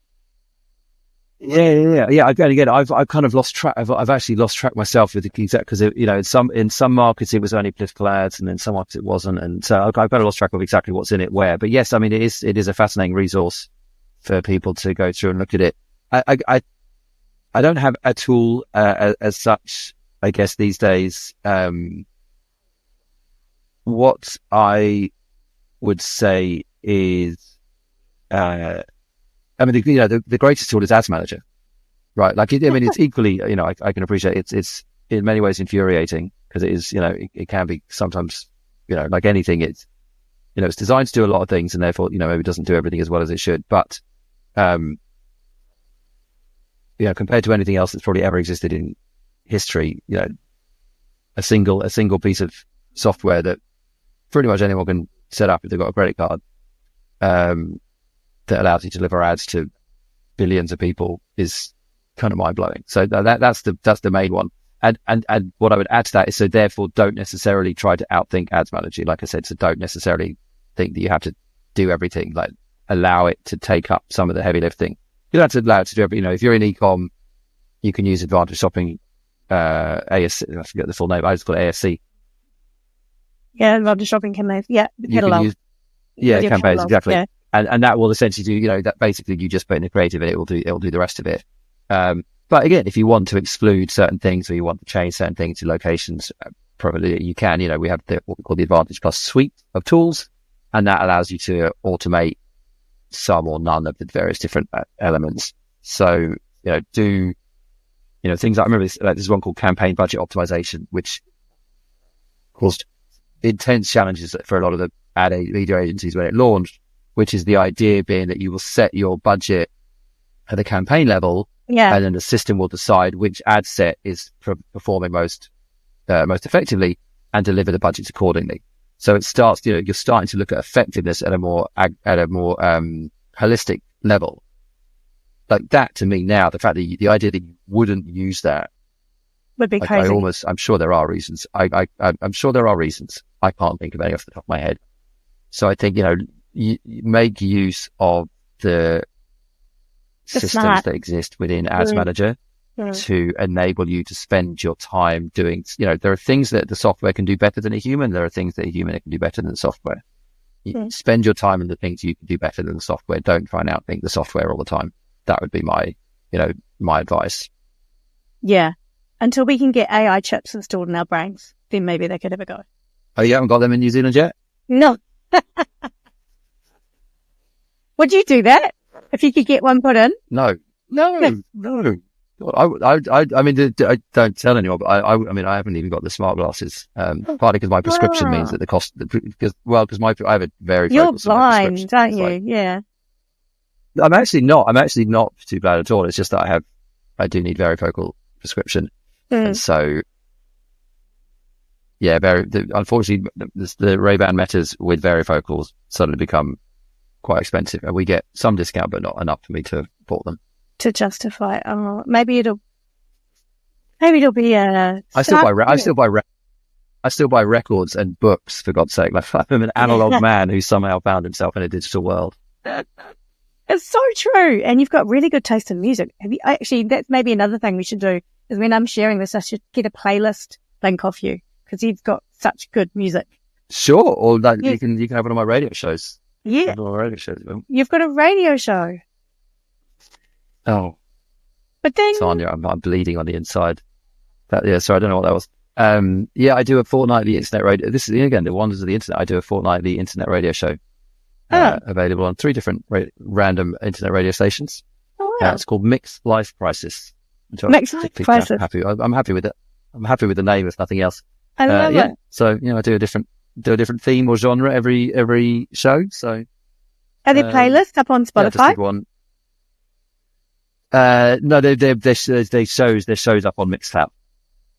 Yeah. Again, I've kind of lost track. I've actually lost track myself with the exact, because in some markets it was only political ads, and in some markets it wasn't, and so I've kind of lost track of exactly what's in it where. But yes, it is a fascinating resource for people to go through and look at it. I don't have a tool as such, I guess, these days. What I would say is, the greatest tool is Ads Manager, right? Like, it's equally, I can appreciate it's in many ways infuriating because it is, it can be sometimes, like anything, it's designed to do a lot of things and therefore, maybe it doesn't do everything as well as it should. But, compared to anything else that's probably ever existed in history, a single piece of software that pretty much anyone can set up if they've got a credit card, that allows you to deliver ads to billions of people is kind of mind blowing. So that's the main one. And what I would add to that is, so therefore don't necessarily try to outthink Ads Manager. Like I said, so don't necessarily think that you have to do everything. Like, allow it to take up some of the heavy lifting. You don't have to allow it to do everything. If you're in e-com, you can use Advantage Shopping ASC, I forget the full name. I just call it ASC. Yeah, love the shopping campaigns. Yeah, catalog. Campaigns, catalog, exactly. Yeah. And that will essentially do, that basically you just put in the creative and it will do the rest of it. But again, if you want to exclude certain things or you want to change certain things to locations, probably you can. We have what we call the Advantage Plus suite of tools, and that allows you to automate some or none of the various different elements. So, do things like, I remember there's one called campaign budget optimization, which caused intense challenges for a lot of the media agencies when it launched, which is the idea being that you will set your budget at the campaign level, and then the system will decide which ad set is performing most effectively and deliver the budgets accordingly. So it starts, you're starting to look at effectiveness at a more holistic level. Like that, to me now, the fact that the idea that you wouldn't use that would be crazy. I'm sure there are reasons. I'm sure there are reasons. I can't think of any off the top of my head. So I think, you make use of the systems that exist within Ads Manager to enable you to spend your time doing, there are things that the software can do better than a human. There are things that a human can do better than the software. You spend your time on the things you can do better than the software. Don't try and outthink the software all the time. That would be my advice. Yeah. Until we can get AI chips installed in our brains, then maybe they could have a go. Oh, you haven't got them in New Zealand yet? No. Would you do that if you could get one put in? No. I mean, I don't tell anyone, but I haven't even got the smart glasses. Partly because my prescription means that the cost, because I have a very, you're blind, aren't you? Yeah. I'm actually not too bad at all. It's just that I do need varifocal prescription. And so, yeah, unfortunately, the Ray-Ban Metas with varifocals suddenly become quite expensive, and we get some discount, but not enough for me to bought them to justify. Maybe it'll be a. I still buy records and books, for God's sake. Like, I'm an analog man who somehow found himself in a digital world. It's so true, and you've got really good taste in music. That's maybe another thing we should do. Is when I'm sharing this, I should get a playlist link off you because you've got such good music. Sure, or that you can have one of my radio shows. Yeah, you've got a radio show. Oh, but then Zania, I'm bleeding on the inside. Sorry, I don't know what that was. I do a fortnightly internet radio. This is again the wonders of the internet. I do a fortnightly internet radio show, available on 3 different random internet radio stations. Oh, wow. It's called Mixed Life Crisis. Mixed Life Crisis. I'm happy with it. I'm happy with the name, if nothing else. I love it. So I do a different theme or genre every show. So are there playlists up on Spotify? Yeah, just did one. No, they're shows up on Mixcloud.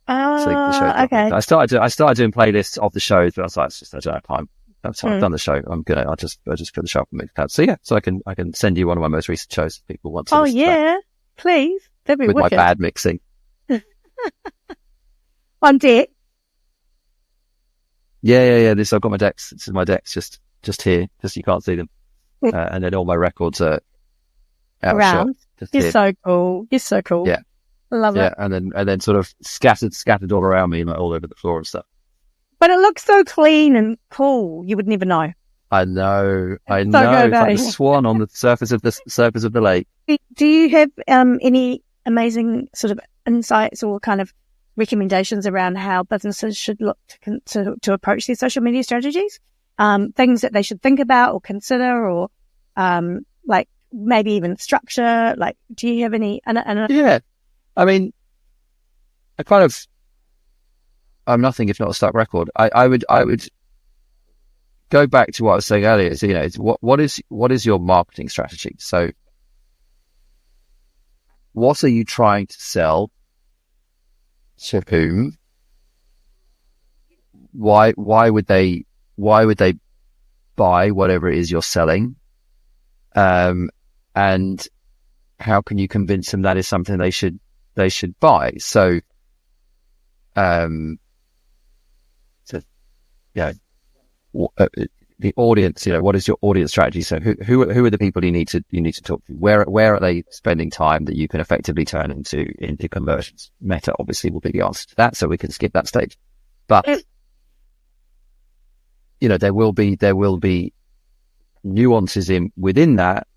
Oh, okay. I started doing playlists of the shows, but I was like, I don't have time. So I've done the show. I'll just put the show up on Mixcloud. So yeah, so I can send you one of my most recent shows if people want to. Oh yeah, please. That'd be with wicked. My bad mixing. On deck. Yeah. I've got my decks. This is my decks just here. Just you can't see them. And then all my records are out around. You're so cool. Yeah. Love it. Yeah, and then sort of scattered all around me, like all over the floor and stuff. But it looks so clean and cool. You would never know. I know. It's like the swan on the surface of the lake. Do you have any amazing sort of insights or kind of recommendations around how businesses should look to approach their social media strategies? Things that they should think about or consider, or like maybe even structure. Like, do you have any? Yeah, I mean, I'm nothing if not a stuck record. I would go back to what I was saying earlier. So, it's what is your marketing strategy? So, what are you trying to sell? To whom? Why would they buy whatever it is you're selling? And how can you convince them that is something they should buy? So, the audience, what is your audience strategy? So who are the people you need to talk to? Where are they spending time that you can effectively turn into conversions? Meta obviously will be the answer to that, so we can skip that stage. But there will be nuances within that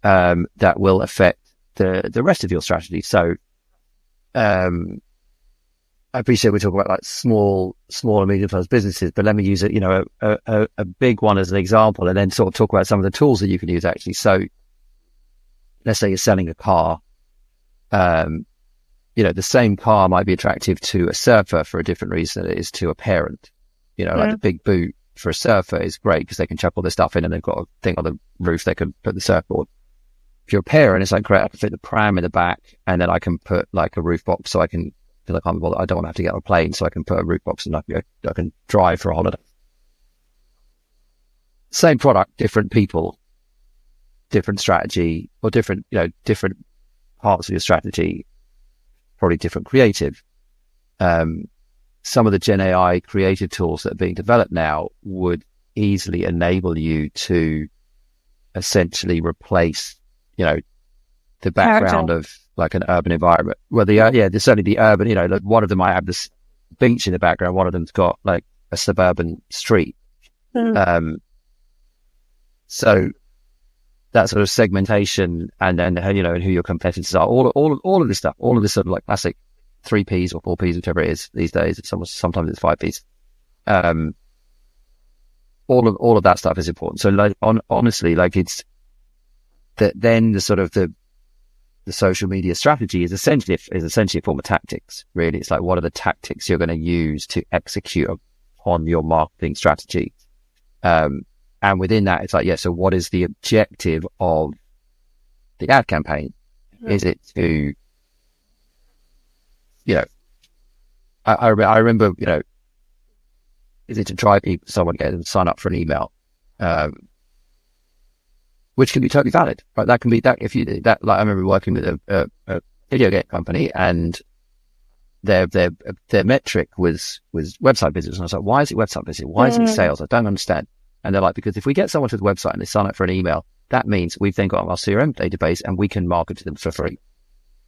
that will affect the rest of your strategy. So I appreciate we talk about like small and medium-sized businesses, but let me use a big one as an example, and then sort of talk about some of the tools that you can use actually. So let's say you're selling a car. The same car might be attractive to a surfer for a different reason than it is to a parent. Like the big boot for a surfer is great because they can chuck all their stuff in and they've got a thing on the roof they can put the surfboard. If you're a parent, it's like, great, I can fit the pram in the back and then I can put like a roof box so I can feel like I don't want to have to get on a plane, so I can put a roof box and I can drive for a holiday. Same product, different people, different strategy, or different parts of your strategy, probably different creative. Some of the Gen AI creative tools that are being developed now would easily enable you to essentially replace, the background of like an urban environment. Well, there's certainly the urban, like one of them might have this beach in the background. One of them's got like a suburban street. So that sort of segmentation and then, and who your competitors are, all of this stuff, all of this sort of like classic 3 Ps or 4 Ps, whichever it is these days. Sometimes it's 5 Ps. All of that stuff is important. So like, honestly, like it's that then the sort of the social media strategy is essentially a form of tactics, really. It's like, what are the tactics you're going to use to execute on your marketing strategy? And within that, it's like, so what is the objective of the ad campaign? Is it to, I remember, is it to drive someone to get them to sign up for an email? Which can be totally valid, right? That can be that if you that. Like I remember working with a video game company, and their metric was website visitors, and I was like, why is it website visitors? Why isn't it sales? I don't understand. And they're like, because if we get someone to the website and they sign up for an email, that means we've then got our CRM database and we can market to them for free.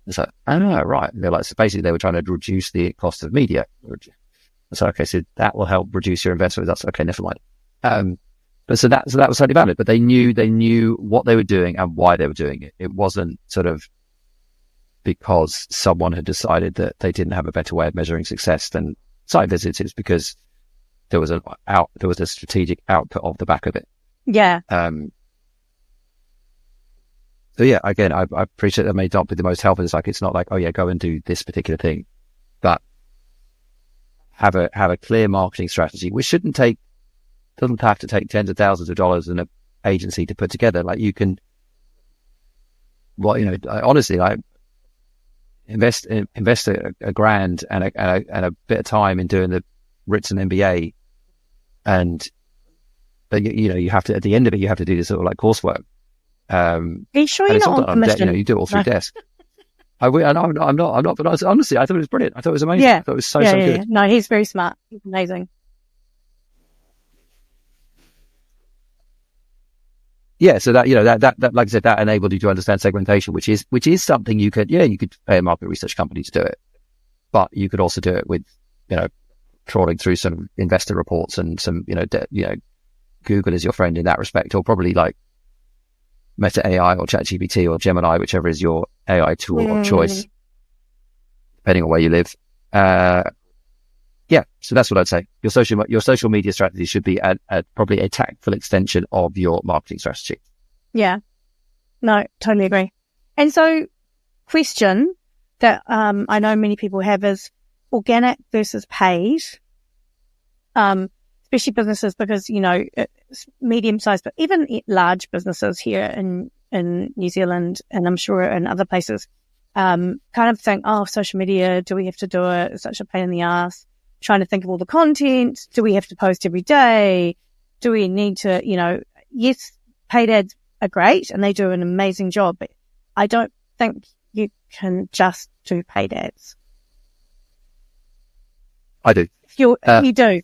It's like, oh no, right? And they're like, so basically they were trying to reduce the cost of media. It's like, okay, so that will help reduce your investment. That's okay, never mind. But so that was totally valid, but they knew what they were doing and why they were doing it. It wasn't sort of because someone had decided that they didn't have a better way of measuring success than site visits. It's because there was a strategic output off the back of it. Yeah. So yeah, again, I appreciate that may not be the most helpful. It's like, it's not like, oh yeah, go and do this particular thing, but have a clear marketing strategy, which doesn't have to take tens of thousands of dollars in an agency to put together. Like you can, honestly, like invest a grand and a bit of time in doing the Ritson MBA, but you have to, at the end of it, you have to do this sort of like coursework. Are you sure you're not on commission? You do it all through desk. I'm not. But honestly, I thought it was brilliant. I thought it was amazing. Yeah. I thought it was so good. Yeah. No, he's very smart. He's amazing. Yeah, so that that like I said, that enabled you to understand segmentation, which is something you could pay a market research company to do it, but you could also do it with trawling through some investor reports and some Google is your friend in that respect, or probably like Meta AI or ChatGPT or Gemini, whichever is your AI tool of choice, depending on where you live. Yeah, so that's what I'd say. Your social media strategy should be probably a tactful extension of your marketing strategy. Yeah. No, totally agree. And so, question that I know many people have is organic versus paid, especially businesses, because it's medium-sized, but even large businesses here in New Zealand, and I'm sure in other places, kind of think, oh, social media, do we have to do it? It's such a pain in the ass. Trying to think of all the content. Do we have to post every day? Do we need to, yes, paid ads are great and they do an amazing job, but I don't think you can just do paid ads. I do. You do.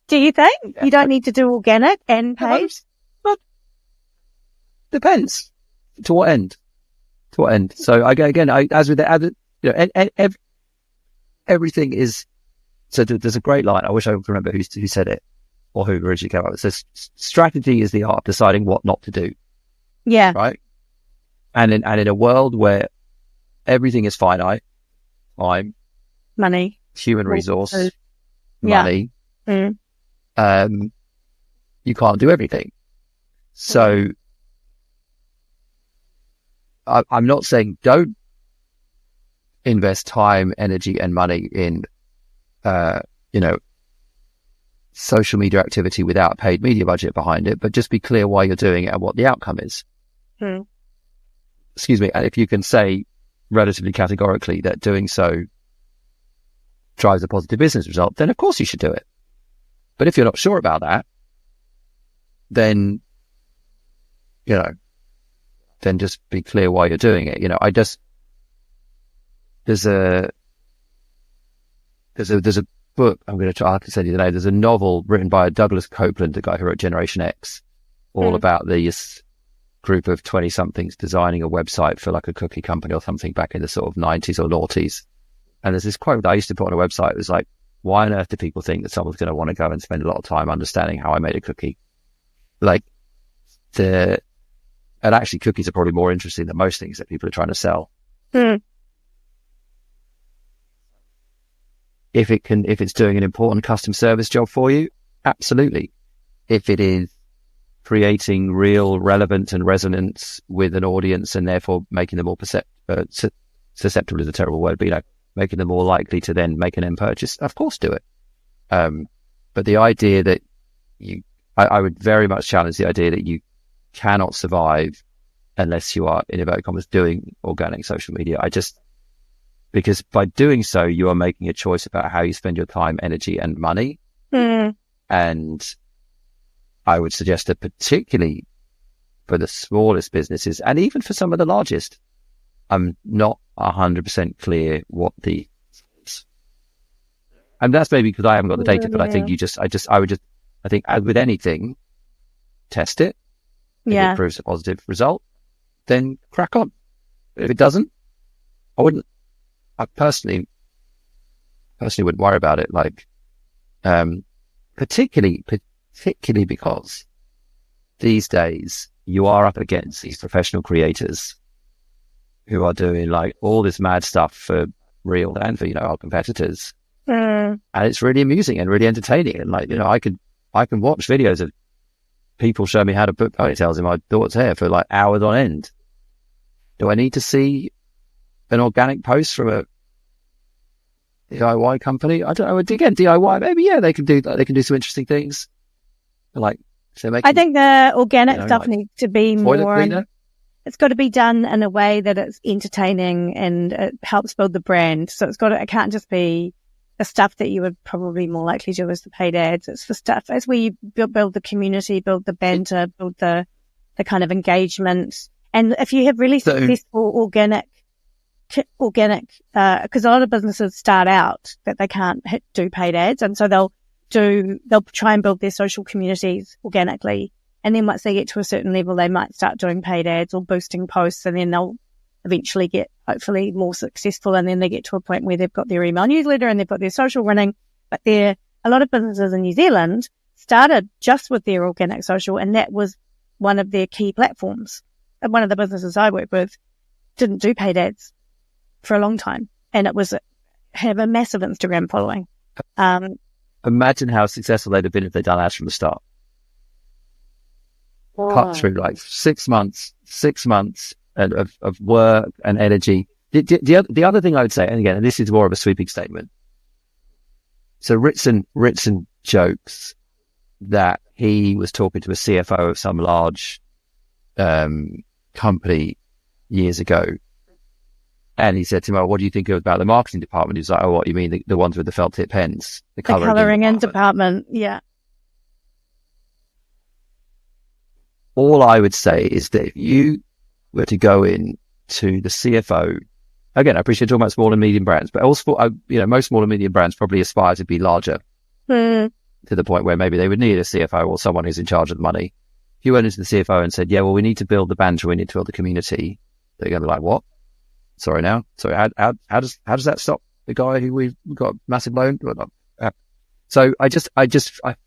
Do you think you don't need to do organic and paid? But depends. To what end? To what end? So again, as with the other, everything is. So there's a great line. I wish I could remember who said it or who originally came up with it. It says strategy is the art of deciding what not to do. Yeah. Right. And in a world where everything is finite, time, money, human resource, money, you can't do everything. So I'm not saying don't invest time, energy, and money in, social media activity without a paid media budget behind it, but just be clear why you're doing it and what the outcome is. Excuse me. And if you can say relatively categorically that doing so drives a positive business result, then of course you should do it. But if you're not sure about that, then, then just be clear why you're doing it. There's a book I can send you the name. There's a novel written by Douglas Copeland, the guy who wrote Generation X, all about this group of 20-somethings designing a website for like a cookie company or something back in the sort of 90s or noughties. And there's this quote that I used to put on a website. It was like, why on earth do people think that someone's going to want to go and spend a lot of time understanding how I made a cookie? And actually cookies are probably more interesting than most things that people are trying to sell. If it's doing an important customer service job for you, absolutely. If it is creating real relevance and resonance with an audience and therefore making them more susceptible is a terrible word, but making them more likely to then make an end purchase, of course do it. But the idea that I would very much challenge the idea that you cannot survive unless you are, in inverted commas, doing organic social media. Because by doing so, you are making a choice about how you spend your time, energy, and money. And I would suggest that particularly for the smallest businesses and even for some of the largest, I'm not 100% clear what the is. And that's maybe because I haven't got the data, but I think I think as with anything, test it. If it proves a positive result, then crack on. If it doesn't, I personally wouldn't worry about it. Particularly because these days you are up against these professional creators who are doing all this mad stuff for real and for, our competitors. And it's really amusing and really entertaining. And I can watch videos of people show me how to put ponytails in my daughter's hair for hours on end. Do I need to see an organic post from a DIY company? I don't know. Again, DIY, maybe, they can do some interesting things. I think the organic stuff needs to be more. It's got to be done in a way that it's entertaining and it helps build the brand. So it can't just be the stuff that you would probably more likely do as the paid ads. It's for stuff as where you build the community, build the banter, build the kind of engagement. And if you have really successful organic, because a lot of businesses start out that they can't do paid ads. And so they'll try and build their social communities organically. And then once they get to a certain level, they might start doing paid ads or boosting posts, and then they'll eventually get hopefully more successful. And then they get to a point where they've got their email newsletter and they've got their social running. But a lot of businesses in New Zealand started just with their organic social, and that was one of their key platforms. And one of the businesses I work with didn't do paid ads for a long time, and it was have a massive Instagram following. Imagine how successful they'd have been if they'd done ads from the start. Cut through 6 months of work and energy. The other thing I would say, and again, this is more of a sweeping statement. So Ritson jokes that he was talking to a CFO of some large company years ago, and he said to him, "Oh, what do you think about the marketing department?" He was like, "Oh, what you mean the ones with the felt tip pens, the colouring in department?" Yeah. All I would say is that if you were to go in to the CFO, again, I appreciate talking about small and medium brands, but also, most small and medium brands probably aspire to be larger. to the point where maybe they would need a CFO or someone who's in charge of the money. If you went into the CFO and said, yeah, well, we need to build the banter, we need to build the community, they're going to be like, what? Sorry, how does that stop the guy who we've got a massive loan? So I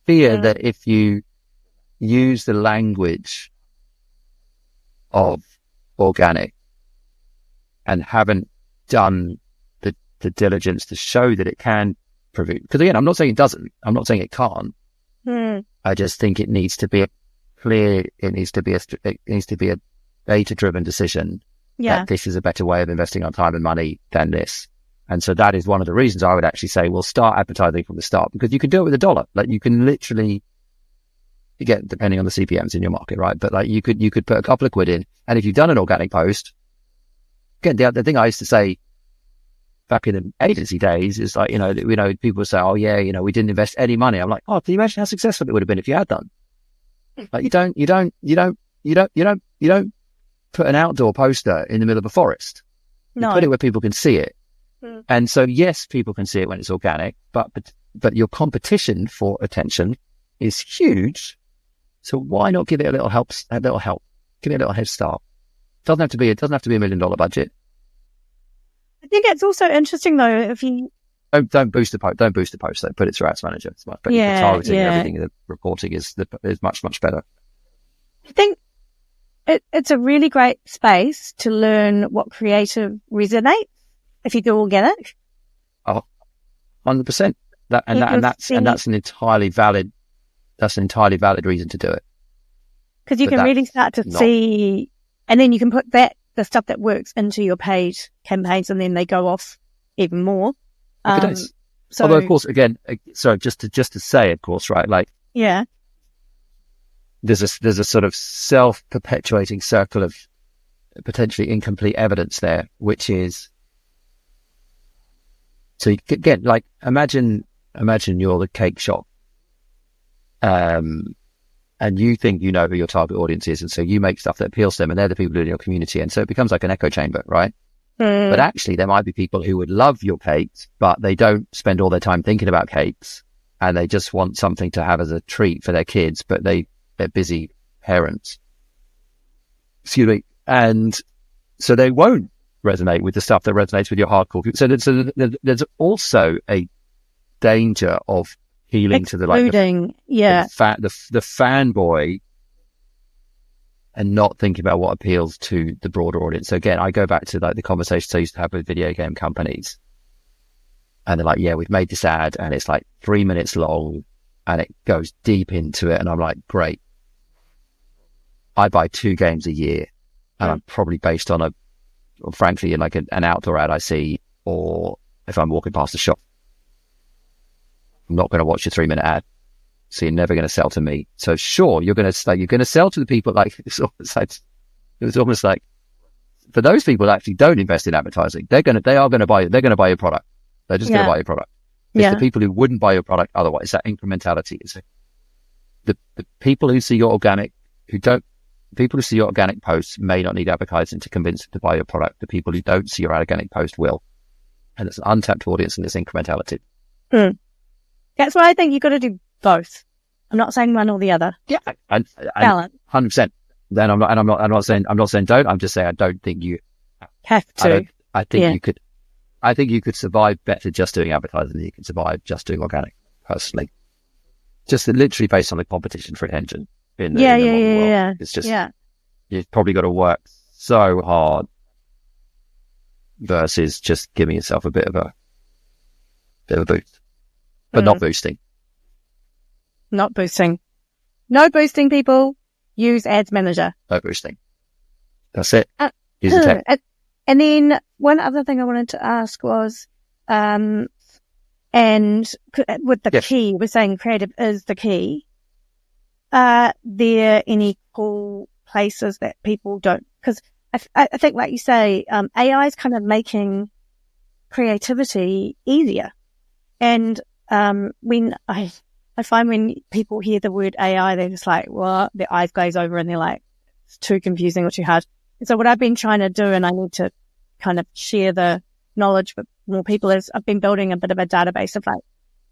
fear that if you use the language of organic and haven't done the diligence to show that it can prove, because again, I'm not saying it doesn't, I'm not saying it can't. I just think it needs to be clear, it needs to be a data-driven decision that this is a better way of investing our time and money than this. And so that is one of the reasons I would actually say, well, start advertising from the start, because you can do it with $1. Like you can literally, again, depending on the CPMs in your market, right? But like you could put a couple of quid in, and if you've done an organic post, again, the thing I used to say back in the agency days is like, people say, oh yeah, we didn't invest any money. I'm like, oh, can you imagine how successful it would have been if you had done? Like you don't put an outdoor poster in the middle of a forest. You put it where people can see it. And so, yes, people can see it when it's organic, but your competition for attention is huge. So why not give it a little help? Give it a little head start. Doesn't have to be a $1 million budget. I think it's also interesting though, if you don't boost the post, though. Put it through Ads Manager. It's much better. The targeting and everything, the reporting is much better. I think it's a really great space to learn what creative resonates if you do organic. 100%. That's an entirely valid reason to do it. Because you can really start to see, and then you can put the stuff that works into your paid campaigns, and then they go off even more. So, although, of course, again, so just to say, of course, right? Like, yeah, there's a sort of self-perpetuating circle of potentially incomplete evidence there, which is, so again, like imagine you're the cake shop, and you think you know who your target audience is, and so you make stuff that appeals to them, and they're the people in your community, and so it becomes like an echo chamber, right? But actually, there might be people who would love your cakes, but they don't spend all their time thinking about cakes, and they just want something to have as a treat for their kids, but they're busy parents. Excuse me. And so they won't resonate with the stuff that resonates with your hardcore. So there's also a danger of appealing to the fanboy and not thinking about what appeals to the broader audience. So again, I go back to like the conversations I used to have with video game companies, and they're like, yeah, we've made this ad and it's like 3 minutes long and it goes deep into it. And I'm like, great. I buy 2 games a year, and I'm probably based on frankly, in like an outdoor ad I see, or if I'm walking past the shop. I'm not going to watch your 3-minute ad. So you're never going to sell to me. So sure, you're going to sell to the people. Like it was almost like for those people that actually don't invest in advertising, they're going to buy your product. They're just going to buy your product. It's the people who wouldn't buy your product otherwise. That incrementality is the people who see your organic, people who see your organic posts may not need advertising to convince them to buy your product. The people who don't see your organic post will, and it's an untapped audience in this incrementality. That's why I think you've got to do both. I'm not saying one or the other. Yeah, and balance. 100%. Then I'm not saying don't. I'm just saying I don't think you have to. I think you could. I think you could survive better just doing advertising than you can survive just doing organic. Personally, just literally based on the competition for attention in the modern world. It's just you've probably got to work so hard versus just giving yourself a bit of a boost, but not boosting. Not boosting. No boosting, people. Use Ads Manager. No boosting. That's it. Use the tech. And then one other thing I wanted to ask was, and with the key, we're saying creative is the key. Are there any cool places that people don't? Because I think, like you say, AI is kind of making creativity easier. And when I find when people hear the word AI, they're just like, what? Their eyes glaze over and they're like, it's too confusing or too hard. And so what I've been trying to do, and I need to kind of share the knowledge with more people, is I've been building a bit of a database of like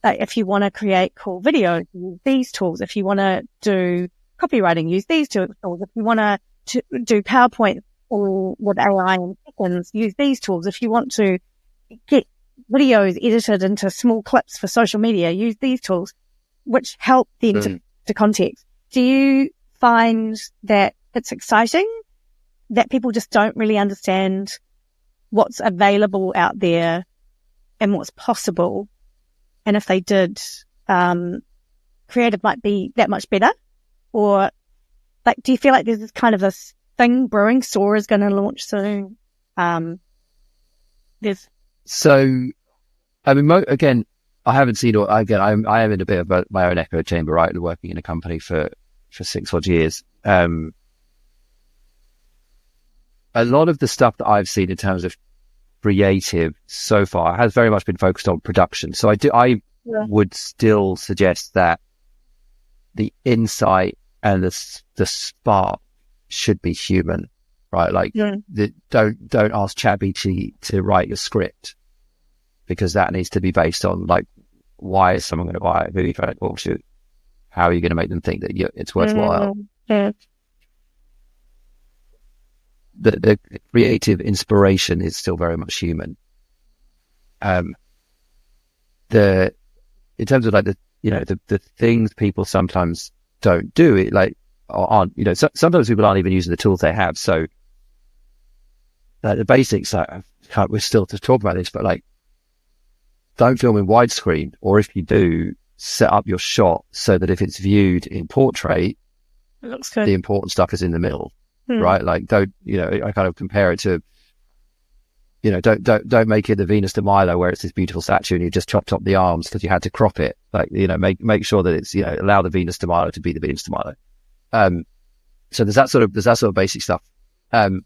Like if you want to create cool videos, use these tools. If you want to do copywriting, use these tools. If you want to do PowerPoint or with AI in seconds, use these tools. If you want to get videos edited into small clips for social media, use these tools, which help them to context. Do you find that it's exciting that people just don't really understand what's available out there and what's possible? And if they did, creative might be that much better? Or like, do you feel like there's this kind of this thing brewing? SEO is going to launch soon. So, I mean, again, I haven't seen, I am in a bit of my own echo chamber, right? And working in a company for 6 odd years. A lot of the stuff that I've seen in terms of creative so far has very much been focused on production. So I would still suggest that the insight and the spark should be human, right? Like, don't ask ChatGPT to write your script, because that needs to be based on, like, why is someone going to buy it? Who are you trying to talk to? How are you going to make them think that it's worthwhile? The creative inspiration is still very much human. In terms of like the things people sometimes don't do, it like aren't, sometimes people aren't even using the tools they have. So the basics, we're still to talk about this, but like, don't film in widescreen, or if you do, set up your shot so that if it's viewed in portrait, it looks good. The important stuff is in the middle. Right? Like, don't, I kind of compare it to, don't make it the Venus de Milo where it's this beautiful statue and you just chopped up the arms because you had to crop it. Like, make sure that it's, allow the Venus de Milo to be the Venus de Milo. So there's that sort of basic stuff. And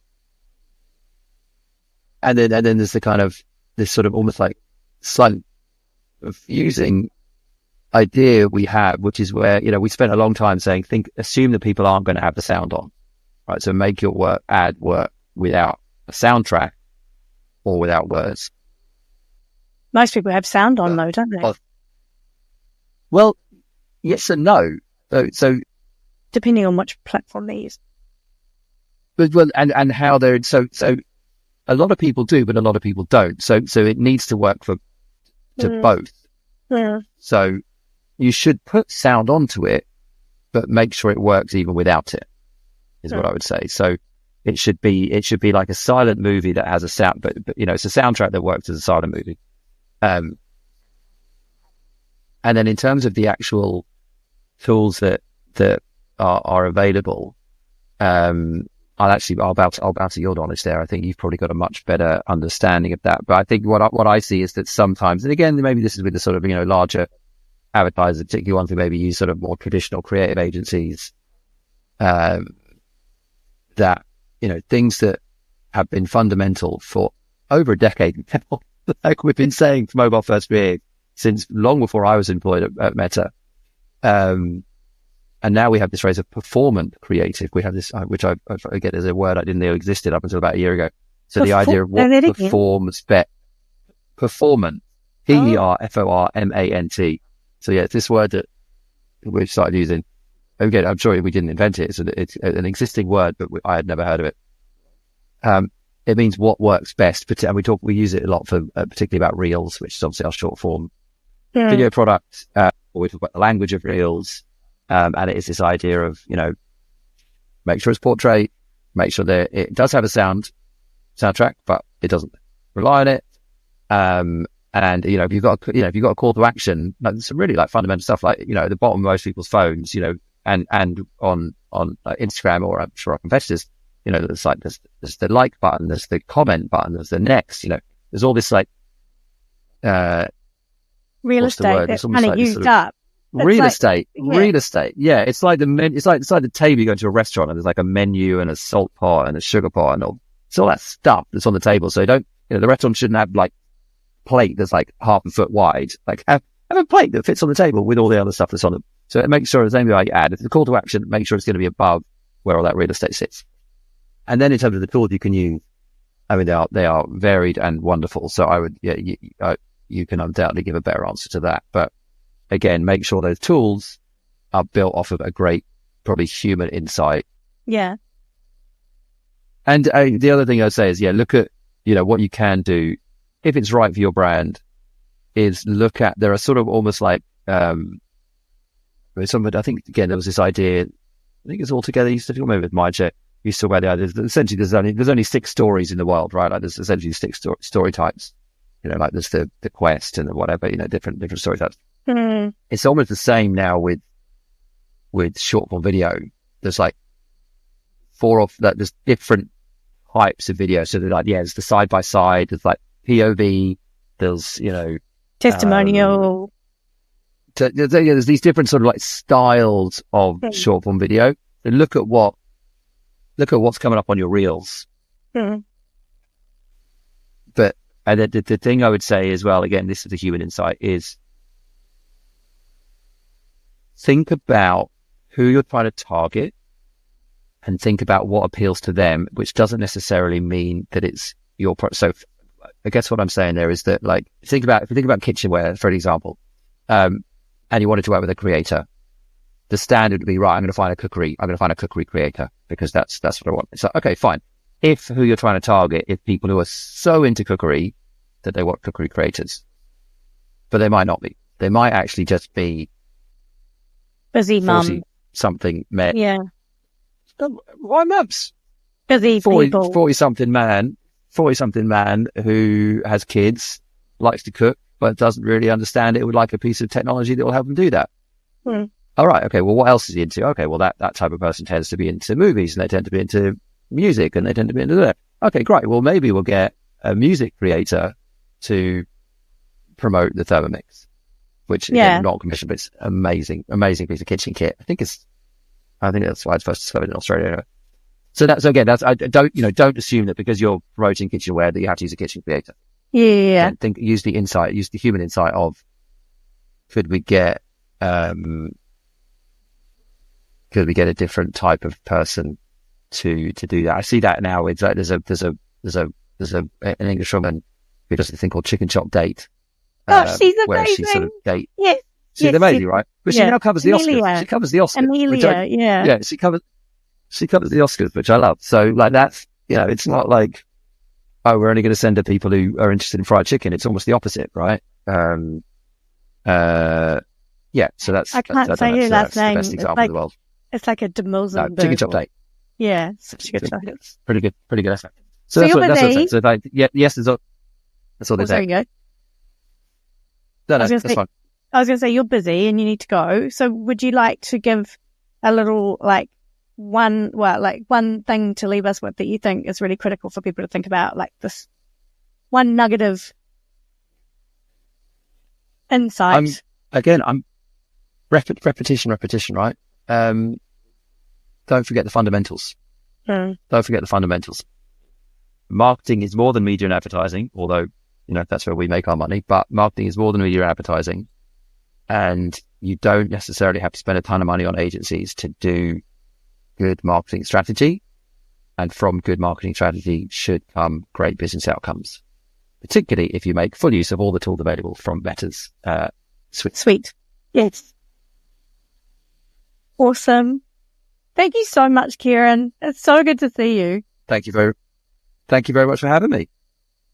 then there's the kind of, this sort of almost like slightly confusing idea we have, which is where, we spent a long time saying, assume that people aren't going to have the sound on. Right, so make your ad work without a soundtrack or without words. Most people have sound on though, don't they? Well, yes and no. So depending on which platform they use. But and how they're so a lot of people do, but a lot of people don't. So it needs to work to both. Yeah. So you should put sound onto it, but make sure it works even without it. Is what I would say. So it should be like a silent movie that has a sound, but it's a soundtrack that works as a silent movie. And then in terms of the actual tools that are available, I'll bounce your knowledge there. I think you've probably got a much better understanding of that. But I think what I see is that sometimes, and again, maybe this is with the sort of larger advertisers, particularly ones who maybe use sort of more traditional creative agencies. That, things that have been fundamental for over a decade now, like we've been saying for mobile first creative since long before I was employed at Meta. And now we have this phrase of performant creative. We have this, which I forget is a word I didn't know existed up until about a year ago. So the idea of what performs better. Performant. PERFORMANT. So yeah, it's this word that we've started using. Again, I'm sure we didn't invent it. It's an existing word, but I had never heard of it. It means what works best. And we use it a lot for, particularly about Reels, which is obviously our short form video product. Or we talk about the language of Reels. And it is this idea of, make sure it's portrait, make sure that it does have a soundtrack, but it doesn't rely on it. And if you've got a call to action, like some really like fundamental stuff, like, at the bottom of most people's phones, and on Instagram, or I'm sure our competitors, there's the like button, there's the comment button, there's the next, there's all this like, real estate that's kind of used up. Real estate. Yeah. It's like the table you go to a restaurant and there's like a menu and a salt pot and a sugar pot and all that stuff that's on the table. So the restaurant shouldn't have like plate that's like half a foot wide. Like have a plate that fits on the table with all the other stuff that's on it. So it makes sure the same way I add, if the call to action, make sure it's going to be above where all that real estate sits. And then in terms of the tools you can use, I mean, they are varied and wonderful. So I would, you can undoubtedly give a better answer to that. But again, make sure those tools are built off of a great, probably human insight. Yeah. And the other thing I'd say is, look at, what you can do if it's right for your brand is look at, there are sort of almost like, I think, again, there was this idea, I think it's Altogether used to do, maybe with MyJet, used to talk about the idea that essentially there's only 6 stories in the world, right? Like there's essentially 6 story types, like there's the quest and the whatever, different story types. Mm. It's almost the same now with short form video. There's like 4 of that. There's different types of video. So they're like, there's the side by side. There's like POV. There's testimonial. There's these different sort of like styles of short form video. And look at what's coming up on your reels. Mm. But the thing I would say as well, again, this is a human insight, is think about who you're trying to target and think about what appeals to them, which doesn't necessarily mean that it's your product. So I guess what I'm saying there is that, like, if you think about kitchenware, for example, and you wanted to work with a creator, the standard would be, right, I'm going to find a cookery creator because that's what I want. So, okay, fine. If who you're trying to target is people who are so into cookery that they want cookery creators, but they might not be. They might actually just be busy mum. Something met. Yeah. Why mums? Busy 40-something man who has kids, likes to cook, but doesn't really understand it, would like a piece of technology that will help him do that. Mm. All right. Okay. Well, what else is he into? Okay. Well, that type of person tends to be into movies, and they tend to be into music, and they tend to be into that. Okay, great. Well, maybe we'll get a music creator to promote the Thermomix, which again, not commissioned, but it's amazing piece of kitchen kit. I think that's why it's first discovered in Australia. Anyway. So don't assume that because you're promoting kitchenware that you have to use a kitchen creator. Yeah. Use the human insight of, could we get a different type of person to do that? I see that now. It's like there's an English woman who does a thing called Chicken Chop Date. She's amazing. Where she sort of date. Yes. She's amazing, right? But she now covers the Oscars. She covers the Oscars. Amelia, she covers the Oscars, which I love. So like that's, it's not like, oh, we're only going to send to people who are interested in fried chicken. It's almost the opposite, right? So that's, I can't say her last name. The best example in the world. It's like a Demilson. Chicken Chop Date. Yeah, such a good show. Pretty good effort. So that's what I'm saying. So like, yes, that's all they say. There you go. No, that's fine. I was going to say, you're busy and you need to go. So would you like to give a little, one thing to leave us with that you think is really critical for people to think about, like this one nugget of insight? I'm repetition, right? Don't forget the fundamentals. Don't forget the fundamentals. Marketing is more than media and advertising, although, that's where we make our money, but marketing is more than media and advertising. And you don't necessarily have to spend a ton of money on agencies to do good marketing strategy. And from good marketing strategy should come great business outcomes, particularly if you make full use of all the tools available from Meta's suite. Yes. Awesome. Thank you so much, Ciarán. It's so good to see you. Thank you very much for having me.